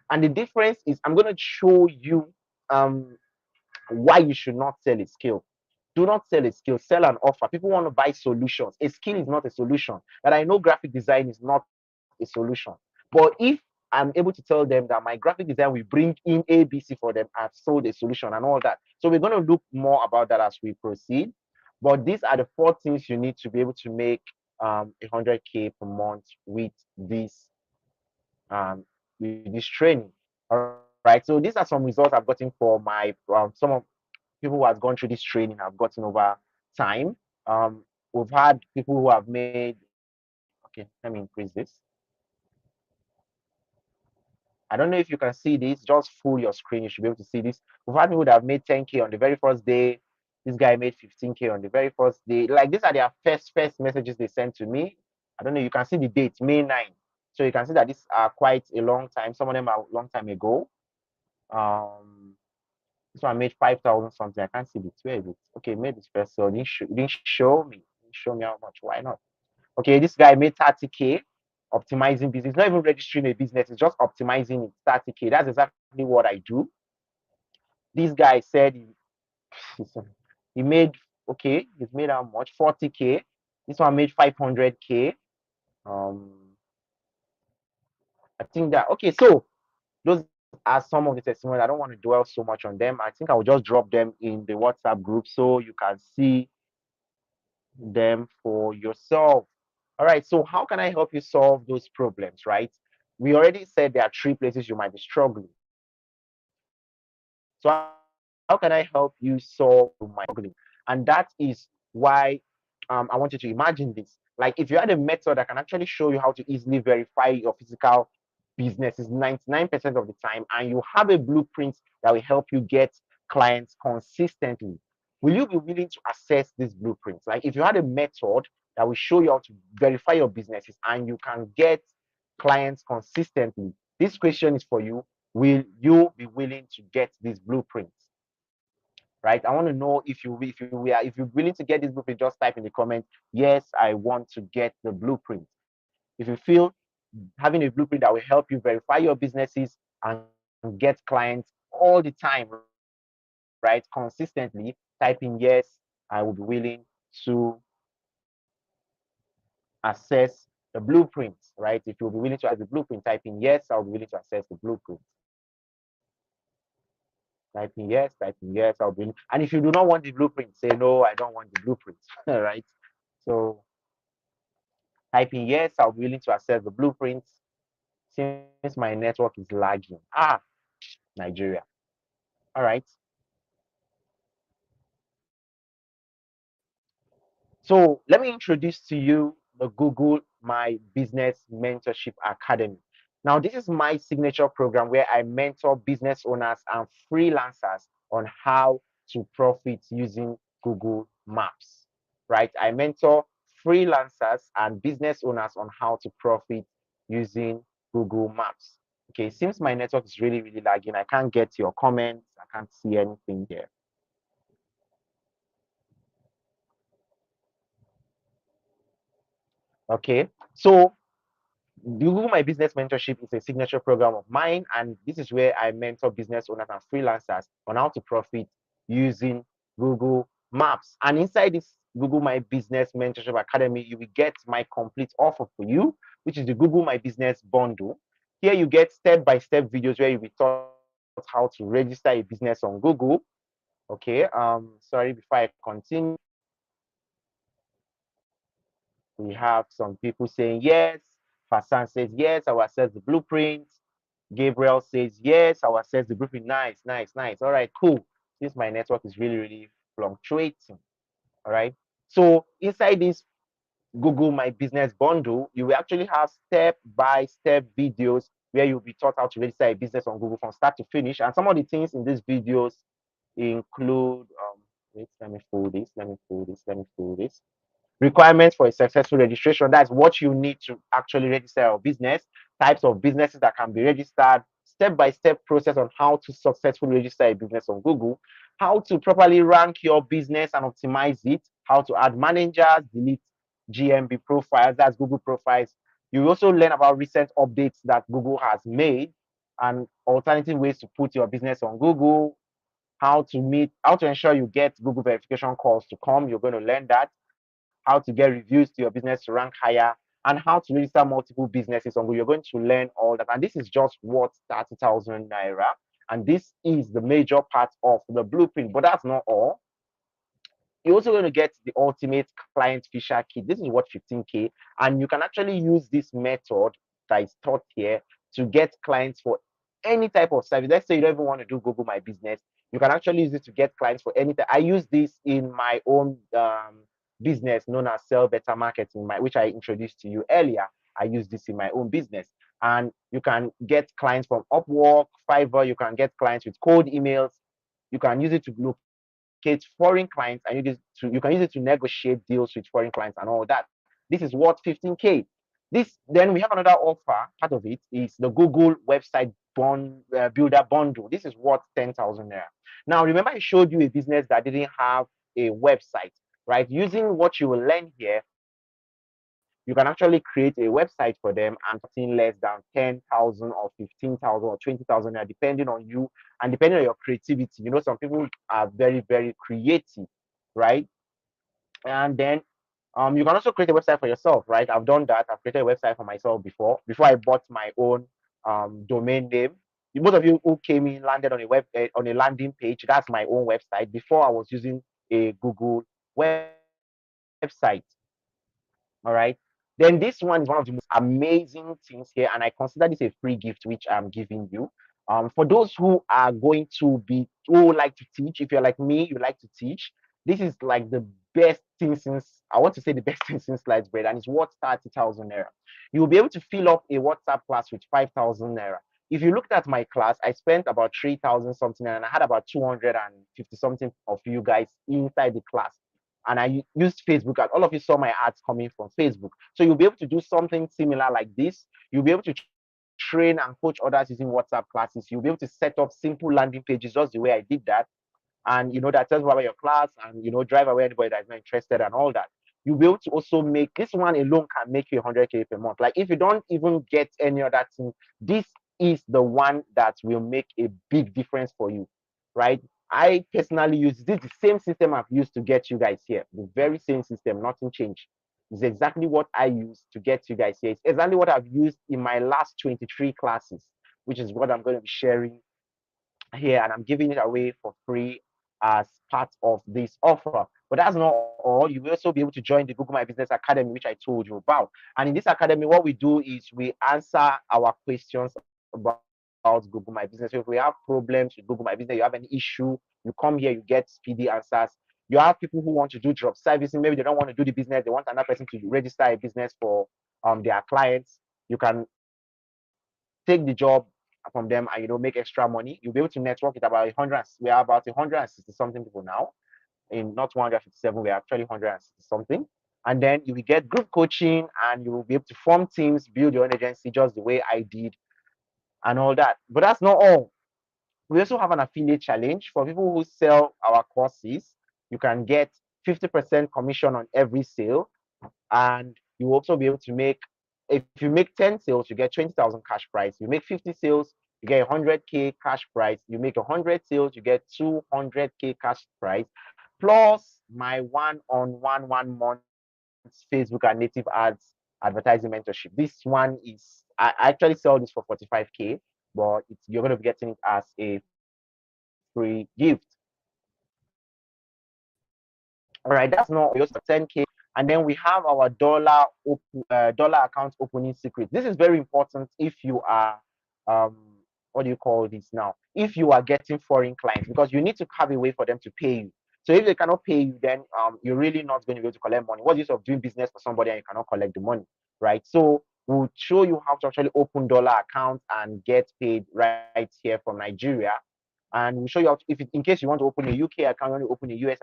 And the difference is I'm going to show you um why you should not sell a skill. Do not sell a skill, sell an offer. People want to buy solutions. A skill is not a solution. But I know graphic design is not a solution. But if I'm able to tell them that my graphic design will bring in ABC for them, I've sold a solution and all that. So we're going to look more about that as we proceed. But these are the four things you need to be able to make 100K per month with this training. All right. So these are some results I've gotten for my some of people who has gone through this training have gotten over time. We've had people who have made, okay, let me increase this. I don't know if you can see this, just full your screen, you should be able to see this. We've had people that have made 10K on the very first day. This guy made 15K on the very first day. Like these are their first messages they sent to me. I don't know, you can see the date, May 9. So you can see that these are quite a long time. Some of them are a long time ago. Um, So I made 5,000 something. I can't see the 12. Okay, made this first. So it didn't show me. It didn't show me how much. Why not? Okay, this guy made 30K optimizing business. Not even registering a business, it's just optimizing it. 30K. That's exactly what I do. This guy said he made, okay, he's made how much? 40K. This one made 500K. Um, I think that okay, so those are some of the testimonies. I don't want to dwell so much on them. I think I will just drop them in the WhatsApp group so you can see them for yourself. All right, so how can I help you solve those problems, right? We already said there are three places you might be struggling. So how can I help you solve struggling? And that is why I want you to imagine this. Like if you had a method that can actually show you how to easily verify your physical business is 99% of the time, and you have a blueprint that will help you get clients consistently, will you be willing to access these blueprints? Like if you had a method that will show you how to verify your businesses and you can get clients consistently, this question is for you. Will you be willing to get these blueprints? Right? I want to know if you're willing to get this blueprint, just type in the comment, yes, I want to get the blueprint. If you feel having a blueprint that will help you verify your businesses and get clients all the time, right? Consistently, type in yes, I will be willing to access the blueprint, right? If you'll be willing to access the blueprint, type in yes, I'll be willing to access the blueprint. Type in yes, type in yes, I'll be willing. And if you do not want the blueprint, say no, I don't want the blueprint, right? So type in yes, I'll be willing to access the blueprints since my network is lagging. Nigeria. All right. So let me introduce to you the Google My Business Mentorship Academy. Now, this is my signature program where I mentor business owners and freelancers on how to profit using Google Maps, right? I mentor freelancers and business owners on how to profit using Google Maps. Okay, since my network is really lagging, I can't get your comments. I can't see anything here. Okay, so the Google My Business Mentorship is a signature program of mine, and this is where I mentor business owners and freelancers on how to profit using Google Maps. And inside this Google My Business Mentorship Academy, you will get my complete offer for you, which is the Google My Business Bundle. Here you get step-by-step videos where you'll be taught how to register a business on Google. Okay, sorry, before I continue, we have some people saying yes. Fasan says yes, I will access the blueprint. Gabriel says yes, I will access the blueprint. Nice. All right, cool. Since my network is really fluctuating. All right. So inside this Google My Business Bundle, you will actually have step-by-step videos where you'll be taught how to register a business on Google from start to finish. And some of the things in these videos include, wait, let me fold this, let me fold this. Requirements for a successful registration. That's what you need to actually register your business, types of businesses that can be registered, step-by-step process on how to successfully register a business on Google, how to properly rank your business and optimize it, how to add managers, delete GMB profiles, that's Google profiles. You also learn about recent updates that Google has made, and alternative ways to put your business on Google, how to ensure you get Google verification calls to come. You're going to learn that, how to get reviews to your business to rank higher, and how to register multiple businesses on Google. You're going to learn all that. And this is just what 30,000 naira. And this is the major part of the blueprint. But that's not all. You're also going to get the ultimate client fisher kit. This is what 15K, and you can actually use this method that is taught here to get clients for any type of service. Let's say you don't even want to do Google My Business. You can actually use it to get clients for anything. I use this in my own business known as Sell Better Marketing, which I introduced to you earlier. I use this in my own business. And you can get clients from Upwork, Fiverr. You can get clients with cold emails. You can use it to locate foreign clients, and you can use it to negotiate deals with foreign clients and all that. This is worth 15K. This then we have another offer. Part of it is the Google website builder bundle. This is worth 10,000 naira. Now remember, I showed you a business that didn't have a website, right? Using what you will learn here, you can actually create a website for them and costing less than 10,000 or 15,000 or 20,000 naira, depending on you and depending on your creativity. You know, some people are very, very creative, right? And then you can also create a website for yourself, right? I've done that. I've created a website for myself before I bought my own domain name. Most of you who came in landed on on a landing page. That's my own website. Before I was using a Google website. All right. Then this one is one of the most amazing things here, and I consider this a free gift which I'm giving you. For those who are going to be who like to teach, if you're like me, you like to teach. This is like the best thing since I want to say the best thing since sliced bread, and it's worth 30,000 naira. You will be able to fill up a WhatsApp class with 5,000 naira. If you looked at my class, I spent about 3,000 something, and I had about 250 something of you guys inside the class, and I used Facebook, and all of you saw my ads coming from Facebook. So you'll be able to do something similar like this. You'll be able to train and coach others using WhatsApp classes. You'll be able to set up simple landing pages just the way I did that. And that tells you about your class, and drive away anybody that's not interested and all that. You'll be able to also make this one alone can make you 100K per month. Like if you don't even get any other thing, this is the one that will make a big difference for you, right? I personally use this the same system I've used to get you guys here. The very same system, nothing changed. It's exactly what I use to get you guys here. It's exactly what I've used in my last 23 classes, which is what I'm going to be sharing here, and I'm giving it away for free as part of this offer. But that's not all. You will also be able to join the Google My Business Academy, which I told you about. And in this academy, what we do is we answer our questions about Google My Business. So if we have problems with Google My Business, you have any issue, you come here, you get speedy answers. You have people who want to do drop servicing. Maybe they don't want to do the business, they want another person to register a business for their clients. You can take the job from them and make extra money. You'll be able to network with about 100. We are about 160 something people now. In not 157, we're actually 160 something. And then you will get group coaching, and you will be able to form teams, build your own agency just the way I did, and all that. But that's not all. We also have an affiliate challenge for people who sell our courses. You can get 50% commission on every sale, and you will also be able to make, if you make 10 sales, you get 20,000 cash prize. You make 50 sales, you get 100K cash prize. You make 100 sales, you get 200K cash prize, plus my one-on-one 1 month Facebook and native ads advertising mentorship. This one is, I actually sell this for 45K, but you're going to be getting it as a free gift. All right, that's not all. We also have 10K, and then we have our dollar account opening secret. This is very important if you are um what do you call this now? If you are getting foreign clients, because you need to have a way for them to pay you. So if they cannot pay you, then you're really not going to be able to collect money. What's the use of doing business for somebody and you cannot collect the money, right? So we'll show you how to actually open dollar accounts and get paid right here from Nigeria, and we'll show you how to, in case you want to open a UK account, you want to open a US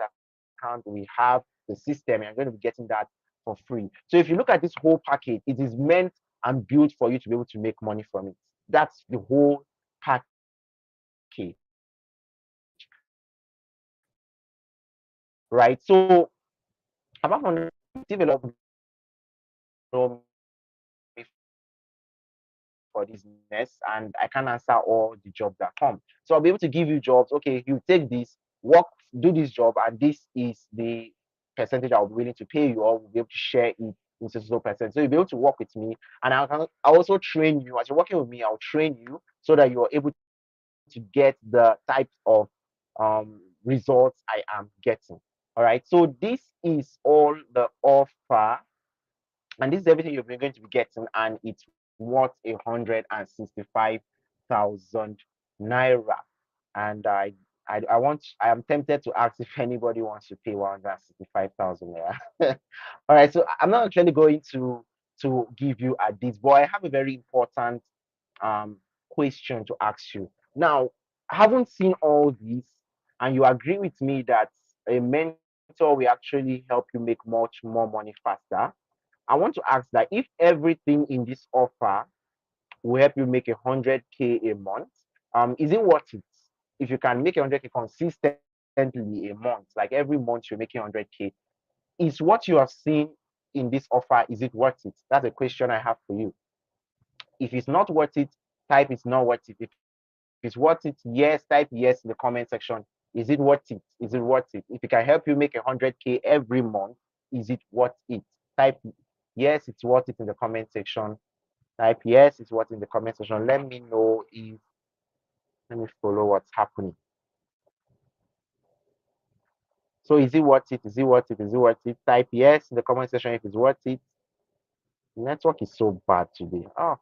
account, we have the system, and you're going to be getting that for free. So if you look at this whole package, it is meant and built for you to be able to make money from it. That's the whole package, right? So apart from that, we receive a lot of know me for a very long time. for this business and I can't answer all the jobs that come. So I'll be able to give you jobs. Okay, you take this, work, do this job, and this is the percentage I'll be willing to pay you, or we'll be able to share it in so percent. So you'll be able to work with me, and I also train you. As you're working with me, I'll train you so that you're able to get the types of results I am getting. All right. So this is all the offer, and this is everything you're going to be getting, and it's worth 165,000 naira. And I am tempted to ask if anybody wants to pay 165,000 naira. All right, so I'm not actually going to give you a this, but I have a very important um question to ask you. Now, I haven't seen all this, and you agree with me that a mentor will actually help you make much more money faster. I want to ask that if everything in this offer will help you make 100K a month, is it worth it? If you can make 100K consistently a month, like every month you're making 100K, is what you have seen in this offer, is it worth it? That's a question I have for you. If it's not worth it, type it's not worth it. If it's worth it, yes, type yes in the comment section. Is it worth it? Is it worth it? If it can help you make 100K every month, is it worth it? Type yes, it's worth it in the comment section. Type yes, it's worth it in the comment section. Let me know if, let me follow what's happening. So is it worth it? Is it worth it? Is it worth it? Type yes in the comment section if it's worth it. Network is so bad today. Oh,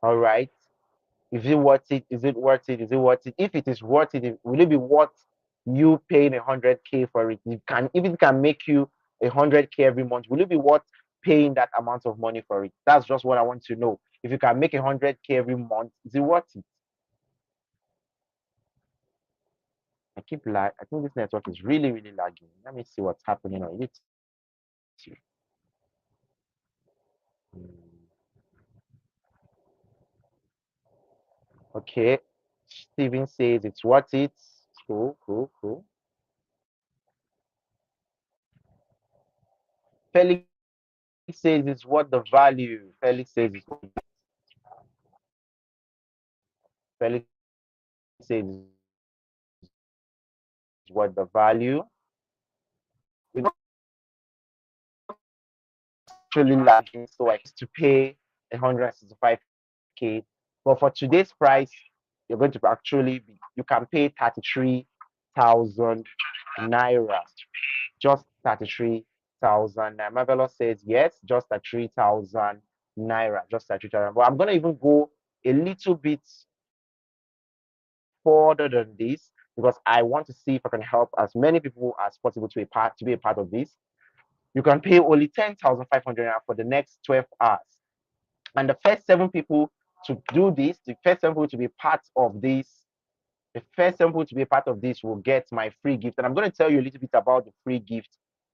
all right. Is it worth it? Is it worth it? Is it worth it? If it is worth it, will it be worth you paying 100K for it? If it can make you 100K every month, will it be worth paying that amount of money for it? That's just what I want to know. If you can make 100K every month, is it worth it? I think this network is really, really lagging. Let me see what's happening on YouTube. Hmm. Okay. Steven says it's worth it. Cool, cool, cool. Felix says it's worth the value. Felix says it's worth it. Felix says it's worth the value. Actually lagging, so I used to pay 165K. But for today's price, you're going to actually be, you can pay 33,000 naira. Just 33,000 naira. Marvelous says yes, just at 3,000 naira, just at 3,000. But I'm going to even go a little bit further than this because I want to see if I can help as many people as possible to be a part of this. You can pay only 10,500 for the next 12 hours. And the first seven people to do this, the first seven people to be part of this, the first seven people to be a part of this will get my free gift. And I'm going to tell you a little bit about the free gift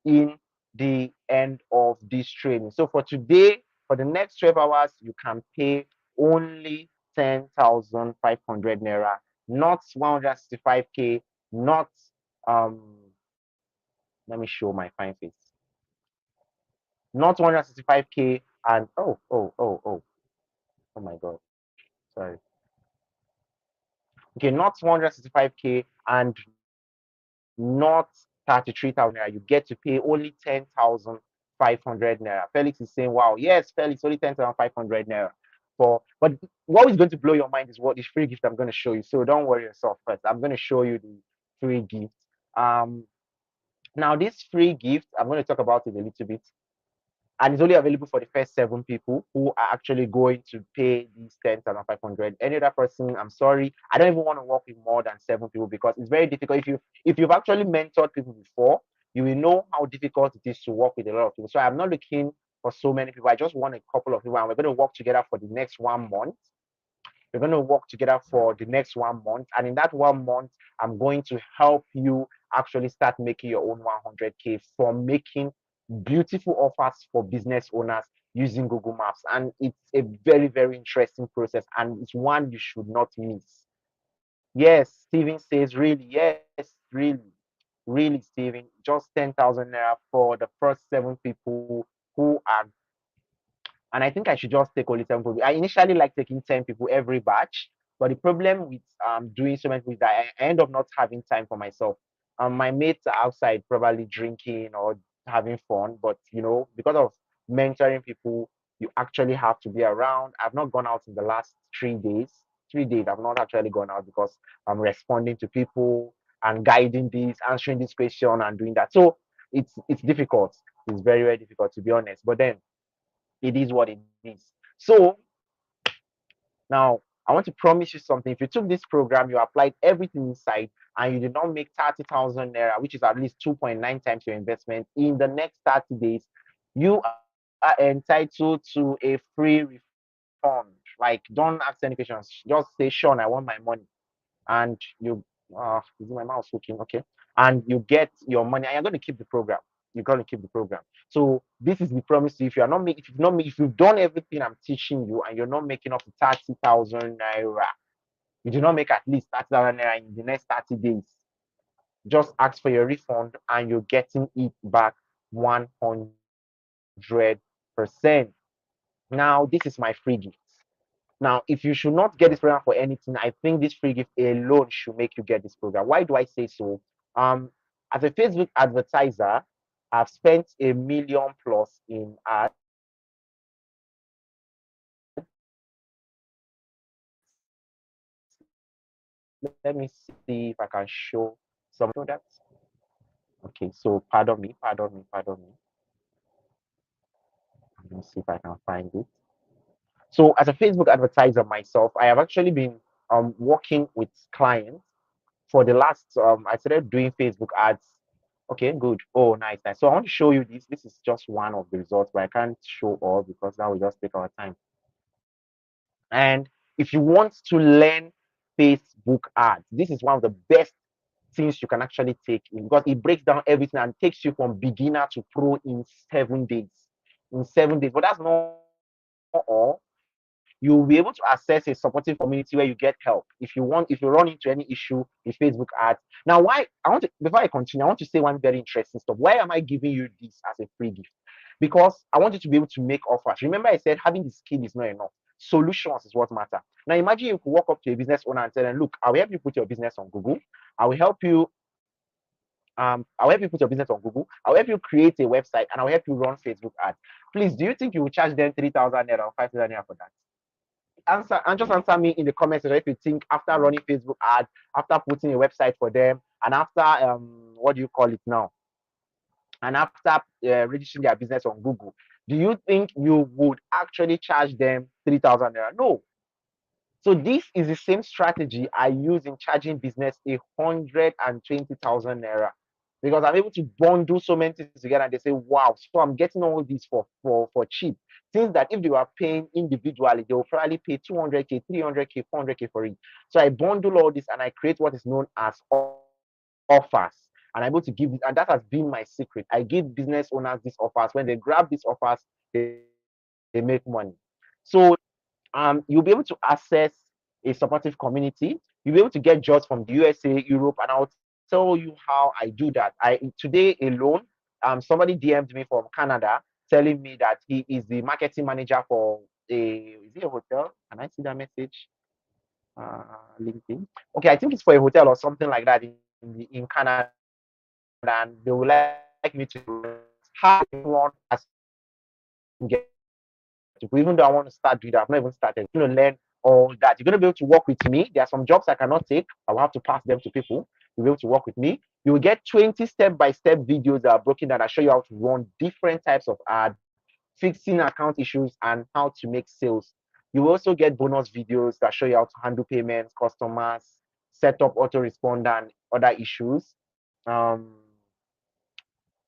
in the end of this training. So for today, for the next 12 hours, you can pay only 10,500 naira, not 165K, not um let me show my fine face. Not 165K and oh my god, sorry. Okay, not 165K and not 33,000 naira. You get to pay only 10,500 naira. Felix is saying, wow, yes, Felix, only 10,500 naira. But what is going to blow your mind is what this free gift I'm going to show you. So don't worry yourself first. I'm going to show you the free gift. Um, Now this free gift, I'm going to talk about it a little bit, and it's only available for the first seven people who are actually going to pay these 10,500. Any other person, I'm sorry, I don't even want to work with more than seven people because it's very difficult. If you've actually mentored people before, you will know how difficult it is to work with a lot of people. So I'm not looking for so many people. I just want a couple of people, and we're going to work together for the next 1 month. We're going to work together for the next 1 month. And in that 1 month, I'm going to help you actually start making your own 100K from making beautiful offers for business owners using Google Maps. And it's a very, very interesting process. And it's one you should not miss. Yes, Steven says, really? Yes, really. really saving just 10,000 naira for the first 7 people who are, and I think I should just take only 7 people. I initially like taking 10 people every batch, but the problem with doing so many people is that I end up not having time for myself. My mates are outside probably drinking or having fun, but because of mentoring people, you actually have to be around. I've not gone out in the last 3 days. 3 days I've not actually gone out because I'm responding to people and guiding this, answering this question and doing that. So it's difficult. It's very, very difficult to be honest. But then it is what it is. So now I want to promise you something. If you took this program, you applied everything inside, and you did not make 30,000 naira, which is at least 2.9 times your investment in the next 30 days, you are entitled to a free refund. Like, don't ask any questions. Just say, Sean, I want my money. And is my mouse working? Okay. And you get your money, and you're going to keep the program. You're going to keep the program. So this is the promise to you. If you are not making, if you've not make, if you've done everything I'm teaching you, and you're not making up to 30,000 naira, you do not make at least 30,000 naira in the next 30 days. Just ask for your refund, and you're getting it back 100%. Now, this is my free gift. Now, if you should not get this program for anything, I think this free gift alone should make you get this program. Why do I say so? Um, as a Facebook advertiser, I've spent 1 million plus in ads. Let me see if I can show some products. Okay, so pardon me. Let me see if I can find it. So, as a Facebook advertiser myself, I have actually been working with clients for the last I started doing Facebook ads. Okay, good. Oh, nice, nice. So I want to show you this. This is just one of the results, but I can't show all because that will just take our time. And if you want to learn Facebook ads, this is one of the best things you can actually take in because it breaks down everything and takes you from beginner to pro in 7 days. In 7 days. But that's not all. You'll be able to access a supportive community where you get help if you run into any issue with Facebook ads. Now, why I want to before I continue, I want to say one very interesting stuff. Why am I giving you this as a free gift? Because I want you to be able to make offers. Remember, I said having the skill is not enough. Solutions is what matter. Now, imagine you could walk up to a business owner and tell them, "Look, I will help you put your business on Google. I will help you I'll help you put your business on Google. I'll help you create a website and I'll help you run Facebook ads. Please, do you think you will charge them 3,000 naira or 5,000 naira for that? Answer and just answer me in the comments section if you think after running Facebook ads, after putting a website for them, and after what do you call it now? And after registering their business on Google, do you think you would actually charge them 3,000 naira? No. So this is the same strategy I use in charging business 120,000 naira because I'm able to bundle so many things together and they say, wow, so I'm getting all this for cheap. Things that if they were paying individually, they will probably pay 200k, 300k, 400k for it. So I bundle all this and I create what is known as offers. And I'm able to give it, and that has been my secret. I give business owners these offers. When they grab these offers, they make money. So you'll be able to access a supportive community. You'll be able to get jobs from the USA, Europe, and I'll tell you how I do that. I today alone, somebody DM'd me from Canada telling me that he is the marketing manager for is it a hotel? Can I see that message? LinkedIn. Okay, I think it's for a hotel or something like that in Canada, and they would like me to run how run as get to even though I want to start doing that, I've not even started. You're going to learn all that. You're going to be able to work with me. There are some jobs I cannot take. I will have to pass them to people. You'll be able to work with me. You will get 20 step-by-step videos that are broken that I show you how to run different types of ads, fixing account issues, and how to make sales. You will also get bonus videos that show you how to handle payments, customers, set up autoresponder, and other issues.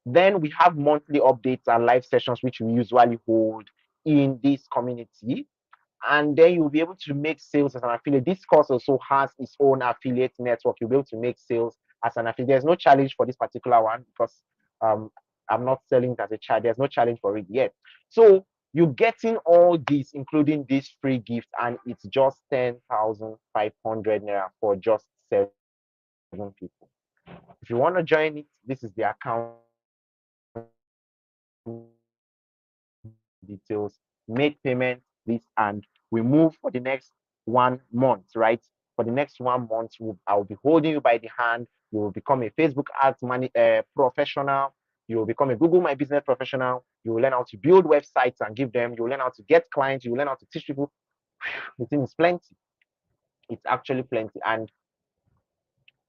Then we have monthly updates and live sessions, which we usually hold in this community. And then you'll be able to make sales as an affiliate. This course also has its own affiliate network. You'll be able to make sales as an affiliate. There's no challenge for this particular one because um, I'm not selling it as a child. There's no challenge for it yet. So you're getting all this, including this free gift, and it's just 10,500 naira for just 7 people. If you want to join it, this is the account details. Make payment, this, and we move for the next 1 month, right? For the next 1 month, I'll be holding you by the hand. You will become a Facebook ads professional. You will become a Google My Business professional. You will learn how to build websites and give them. You will learn how to get clients. You will learn how to teach people. The thing is plenty. It's actually plenty, and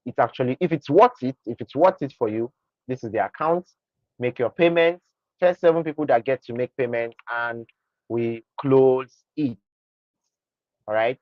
it's actually, if it's worth it for you, this is the account. Make your payments. First 7 people that get to make payments, and we close it. All right.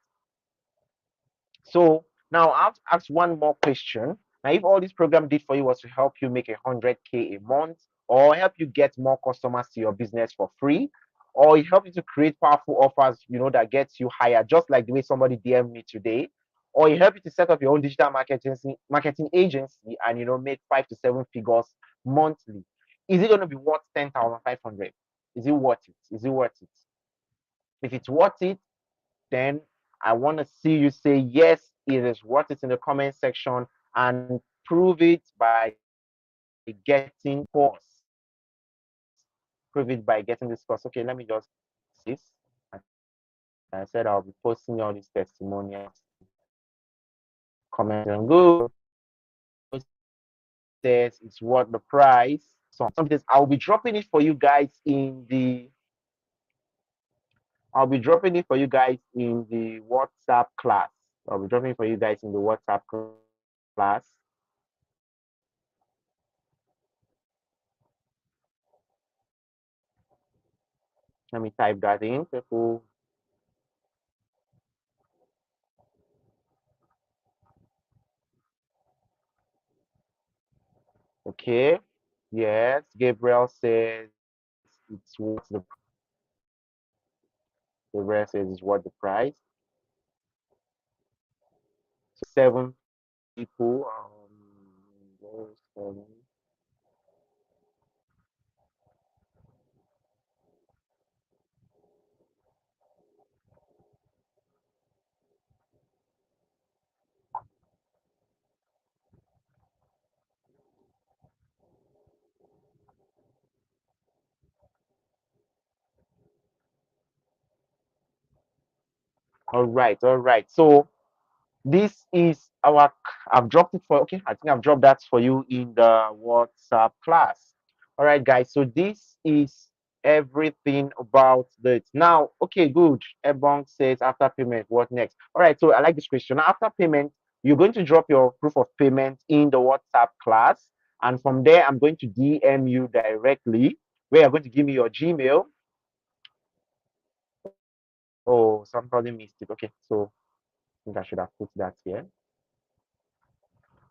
So now I have to ask one more question. Now, if all this program did for you was to help you make 100K a month, or help you get more customers to your business for free, or it helped you to create powerful offers, that gets you higher, just like the way somebody DM me today, or it helped you to set up your own digital marketing agency and make 5 to 7 figures monthly, is it going to be worth 10,500? Is it worth it? Is it worth it? If it's worth it, then I want to see you say yes, it is worth it in the comment section, and prove it by getting course. Prove it by getting this course. Okay, let me just say this. As I said, I'll be posting all these testimonials. Comment on good. Says it's worth the price. Some days I'll be dropping it for you guys in the WhatsApp class. I'll be dropping it for you guys in the WhatsApp class. Let me type that in. People, okay. Yes, Gabriel says it's worth Gabriel says it's worth the price. So 7 people. Those 7. All right, all right. So this is our, I've dropped it for, okay, I think I've dropped that for you in the WhatsApp class. All right, guys, so this is everything about that. Now, okay, good. Ebong says after payment, what next? All right, so I like this question. Now, after payment, you're going to drop your proof of payment in the WhatsApp class, and from there, I'm going to DM you directly, where you're going to give me your Gmail. Oh, somebody missed it. Okay, so I think I should have put that here.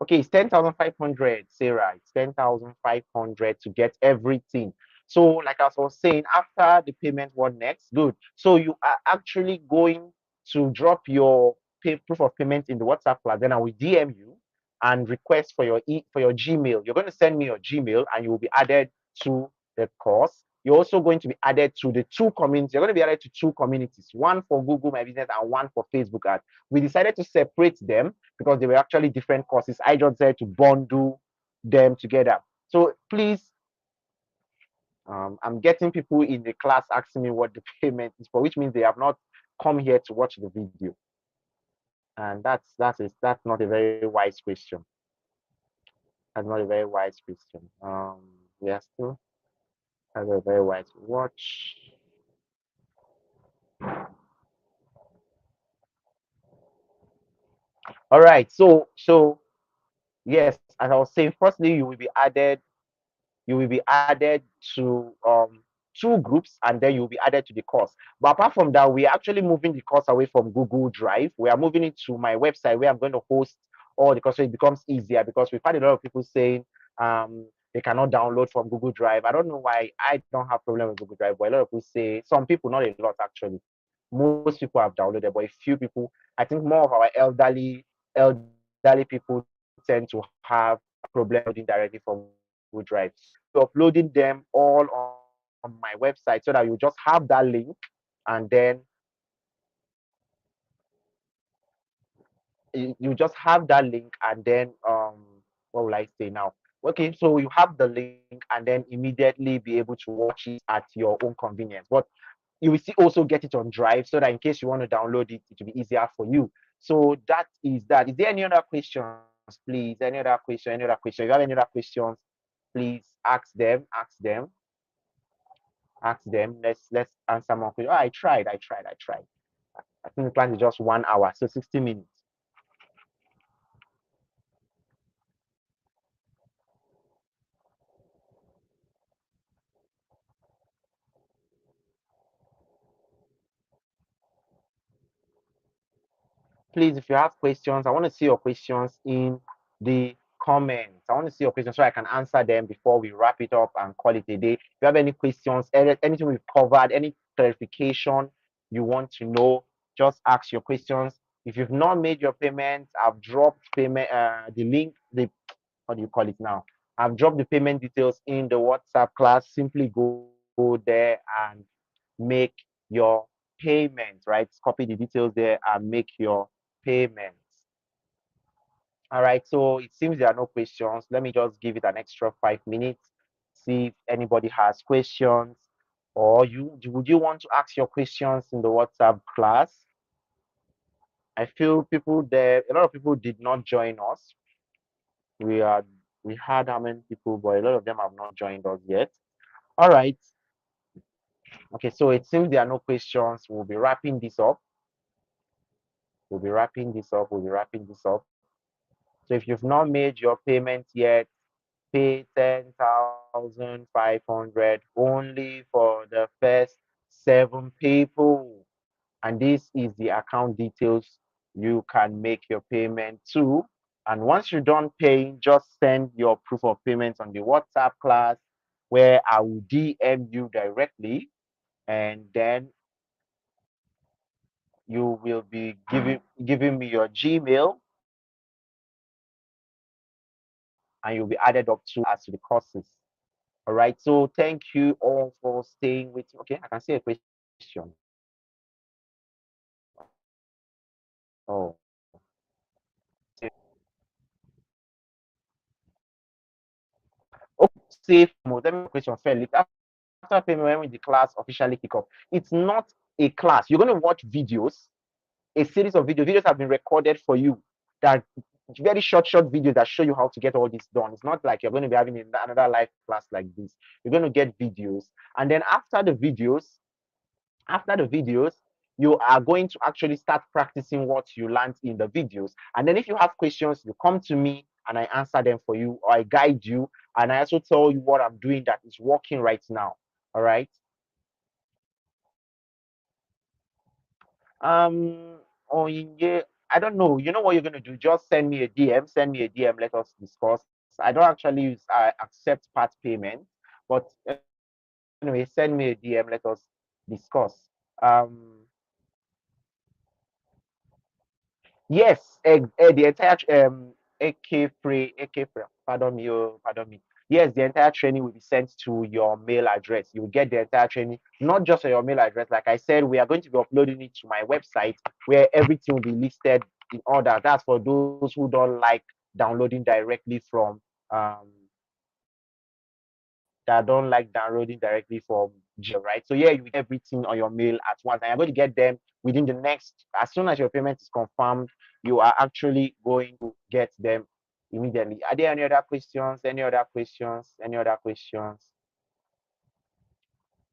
Okay, it's 10,500, Sarah. It's 10,500 to get everything. So, like I was saying, after the payment, what next? Good. So you are actually going to drop your proof of payment in the WhatsApp class. Then I will DM you and request for your Gmail. You're going to send me your Gmail, and you will be added to the course. You're also going to be added to the 2 communities. You're going to be added to 2 communities, one for Google My Business and one for Facebook ads. We decided to separate them because they were actually different courses. I just said to bundle them together. So please, I'm getting people in the class asking me what the payment is for, which means they have not come here to watch the video, and that's not a very wise question. That's not a very wise question. We are still that's a very wise watch. All right, so yes, as I was saying, firstly, you will be added to 2 groups, and then you'll be added to the course. But apart from that, we're actually moving the course away from Google Drive. We are moving it to my website, where I'm going to host all the course, so it becomes easier, because we've had a lot of people saying they cannot download from Google Drive. I don't know why. I don't have problem with Google Drive, but a lot of people say, some people, not a lot actually. Most people have downloaded, but a few people, I think more of our elderly people tend to have problem downloading directly from Google Drive. So we're uploading them all on my website, so that you just have that link, and then you just have that link, and then what will I say now? Okay, so you have the link and then immediately be able to watch it at your own convenience. But you will still also get it on Drive so that in case you want to download it, it will be easier for you. So that is that. Is there any other questions, please? Any other question? Any other question? If you have any other questions, please ask them. Let's answer more questions. Oh, I tried. I think the class is just 1 hour, so 60 minutes. Please, if you have questions, I want to see your questions in the comments. I want to see your questions so I can answer them before we wrap it up and call it a day. If you have any questions, anything we've covered, any clarification you want to know, just ask your questions. If you've not made your payments, I've dropped payment the link, the what do you call it now? I've dropped the payment details in the WhatsApp class. Simply go there and make your payments, right? Copy the details there and make your payments. All right, so it seems there are no questions. Let me just give it an extra 5 minutes, see if anybody has questions, or would you want to ask your questions in the WhatsApp class? I feel people there, a lot of people did not join us. We are we had how many people, but a lot of them have not joined us yet. All right. Okay, so it seems there are no questions. We'll be wrapping this up. We'll be wrapping this up. So if you've not made your payment yet, pay 10,500 only for the first 7 people. And this is the account details you can make your payment to. And once you're done paying, just send your proof of payment on the WhatsApp class where I will DM you directly. And then you will be giving me your Gmail and you'll be added up to as to the courses. All right. So thank you all for staying with me. Okay, I can see a question. Oh, okay, safe mode. Let me ask question fairly. After payment, when the class officially kick off, it's not a class. You're going to watch videos, a series of videos. Videos have been recorded for you that very short videos that show you how to get all this done. It's not like you're going to be having another live class like this. You're going to get videos. And then after the videos, you are going to actually start practicing what you learned in the videos. And then if you have questions, you come to me and I answer them for you, or I guide you, and I also tell you what I'm doing that is working right now. All right. Oh yeah, I don't know. You know what you're gonna do? Just send me a DM. Send me a DM. Let us discuss. I don't actually use I accept part payment, but anyway, send me a DM. Let us discuss. Um, Yes, the entire pardon me, pardon me. Yes, the entire training will be sent to your mail address. You will get the entire training, not just on your mail address. Like I said, we are going to be uploading it to my website where everything will be listed in order. That's for those who don't like downloading directly from that don't like downloading directly from Gmail, right? So yeah, you will get everything on your mail at once, and you're going to get them within the next. As soon as your payment is confirmed, you are actually going to get them immediately. Are there any other questions? Any other questions? Any other questions?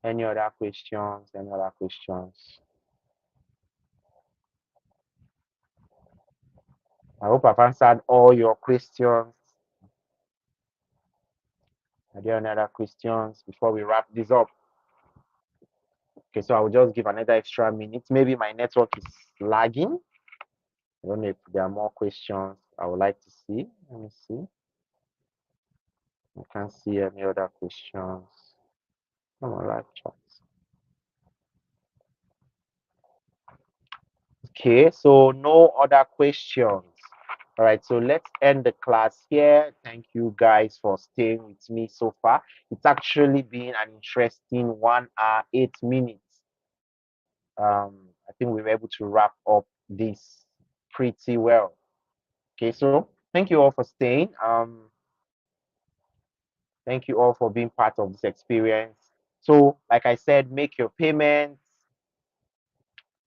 Any other questions? Any other questions? I hope I've answered all your questions. Are there any other questions before we wrap this up? Okay, so I will just give another extra minute. Maybe my network is lagging. I don't know if there are more questions I would like to see. Let me see. I can't see any other questions. Come on, live chat. Okay, so no other questions. All right, so let's end the class here. Thank you guys for staying with me so far. It's actually been an interesting 1 hour, 8 minutes. I think we were able to wrap up this pretty well. Okay, so thank you all for staying. Thank you all for being part of this experience. So, like I said, make your payments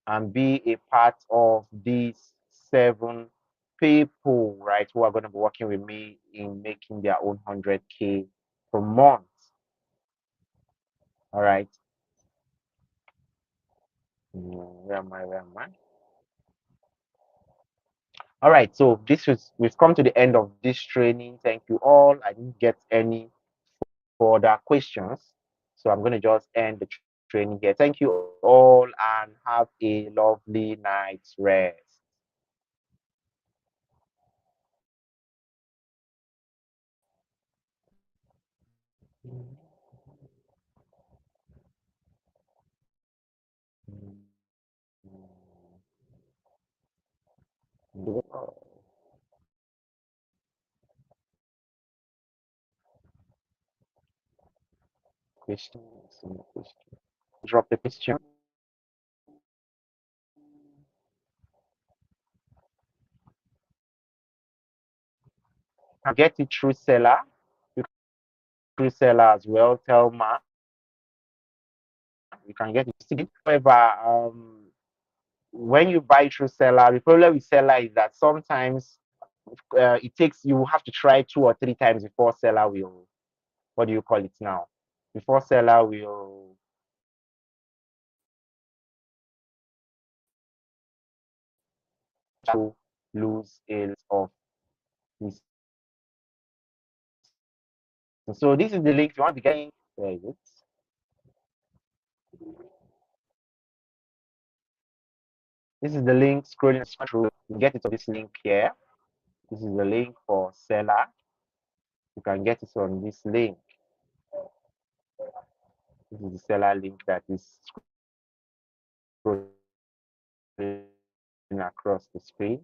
and be a part of these 7 people, right, who are going to be working with me in making their own 100K per month. All right. Where am I? Where am I? All right. So we've come to the end of this training. Thank you all. I didn't get any further questions, so I'm going to just end the training here. Thank you all and have a lovely night's rest. Questions? Drop the question. Get it through seller. You can through seller as well. Tell Ma you can get it. However, when you buy through seller, the problem with seller is that sometimes it takes you have to try 2 or 3 times before seller will, what do you call it now? Before seller will lose a lot of this. So this is the link. If you want to get, where is it? This is the link scrolling through. You get it on this link here. This is the link for seller. You can get it on this link. This is the seller link that is scrolling across the screen.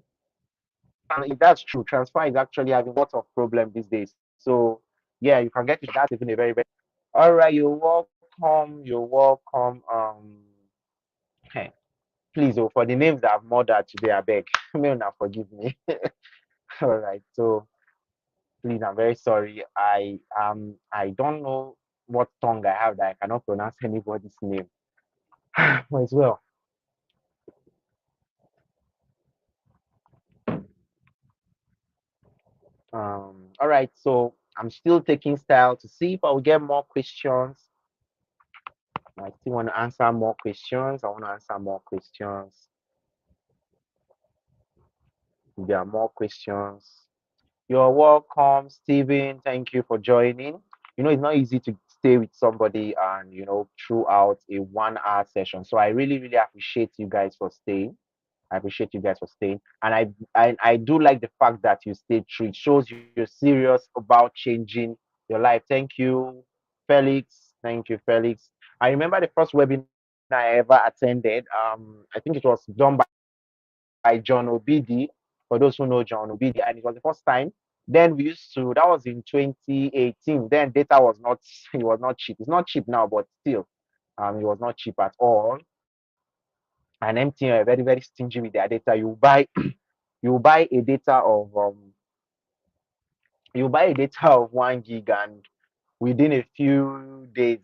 And if that's true, transfer is actually having lots of problem these days. So yeah, you can get it. That's even a very, very. All right, you're welcome. You're welcome. Hey, please, oh, for the names that I've murdered today, I beg, may not forgive me. All right, so please, I'm very sorry. I don't know what tongue I have that I cannot pronounce anybody's name. As well. All right, so I'm still taking style to see if I will get more questions. I still want to answer more questions. I want to answer more questions. If there are more questions. You're welcome, Steven. Thank you for joining. It's not easy to stay with somebody and, throughout a 1 hour session. So I really, really appreciate you guys for staying. I appreciate you guys for staying. And I do like the fact that you stayed true. It shows you're serious about changing your life. Thank you, Felix. Thank you, Felix. I remember the first webinar I ever attended. I think it was done by John Obidi, for those who know John Obidi, and it was the first time. Then we used to, that was in 2018. Then data was not, it was not cheap. It's not cheap now, but still, it was not cheap at all. And MTN are very, very stingy with their data. You buy a data of you buy a data of 1 gig, and within a few days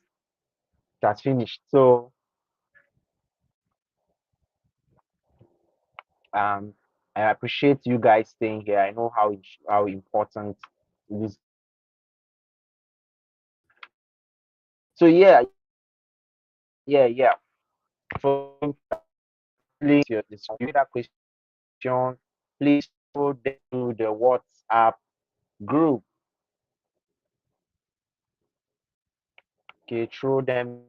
that's finished. So um I appreciate you guys staying here. I know how important it is. So yeah. For please that question, please throw them to the WhatsApp group. Okay, throw them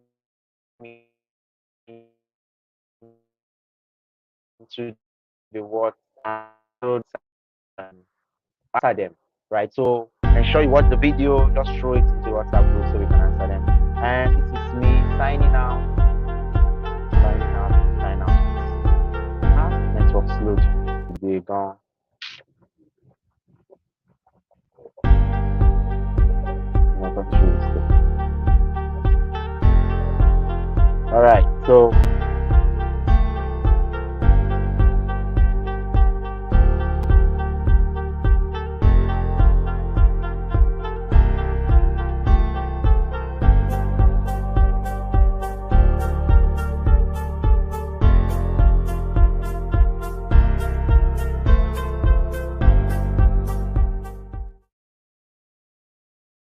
into the WhatsApp and answer them. Right. So ensure you watch the video, just throw it into the WhatsApp group so we can answer them. And this is me signing out. Sign out. Network slowed. They gone. All right. So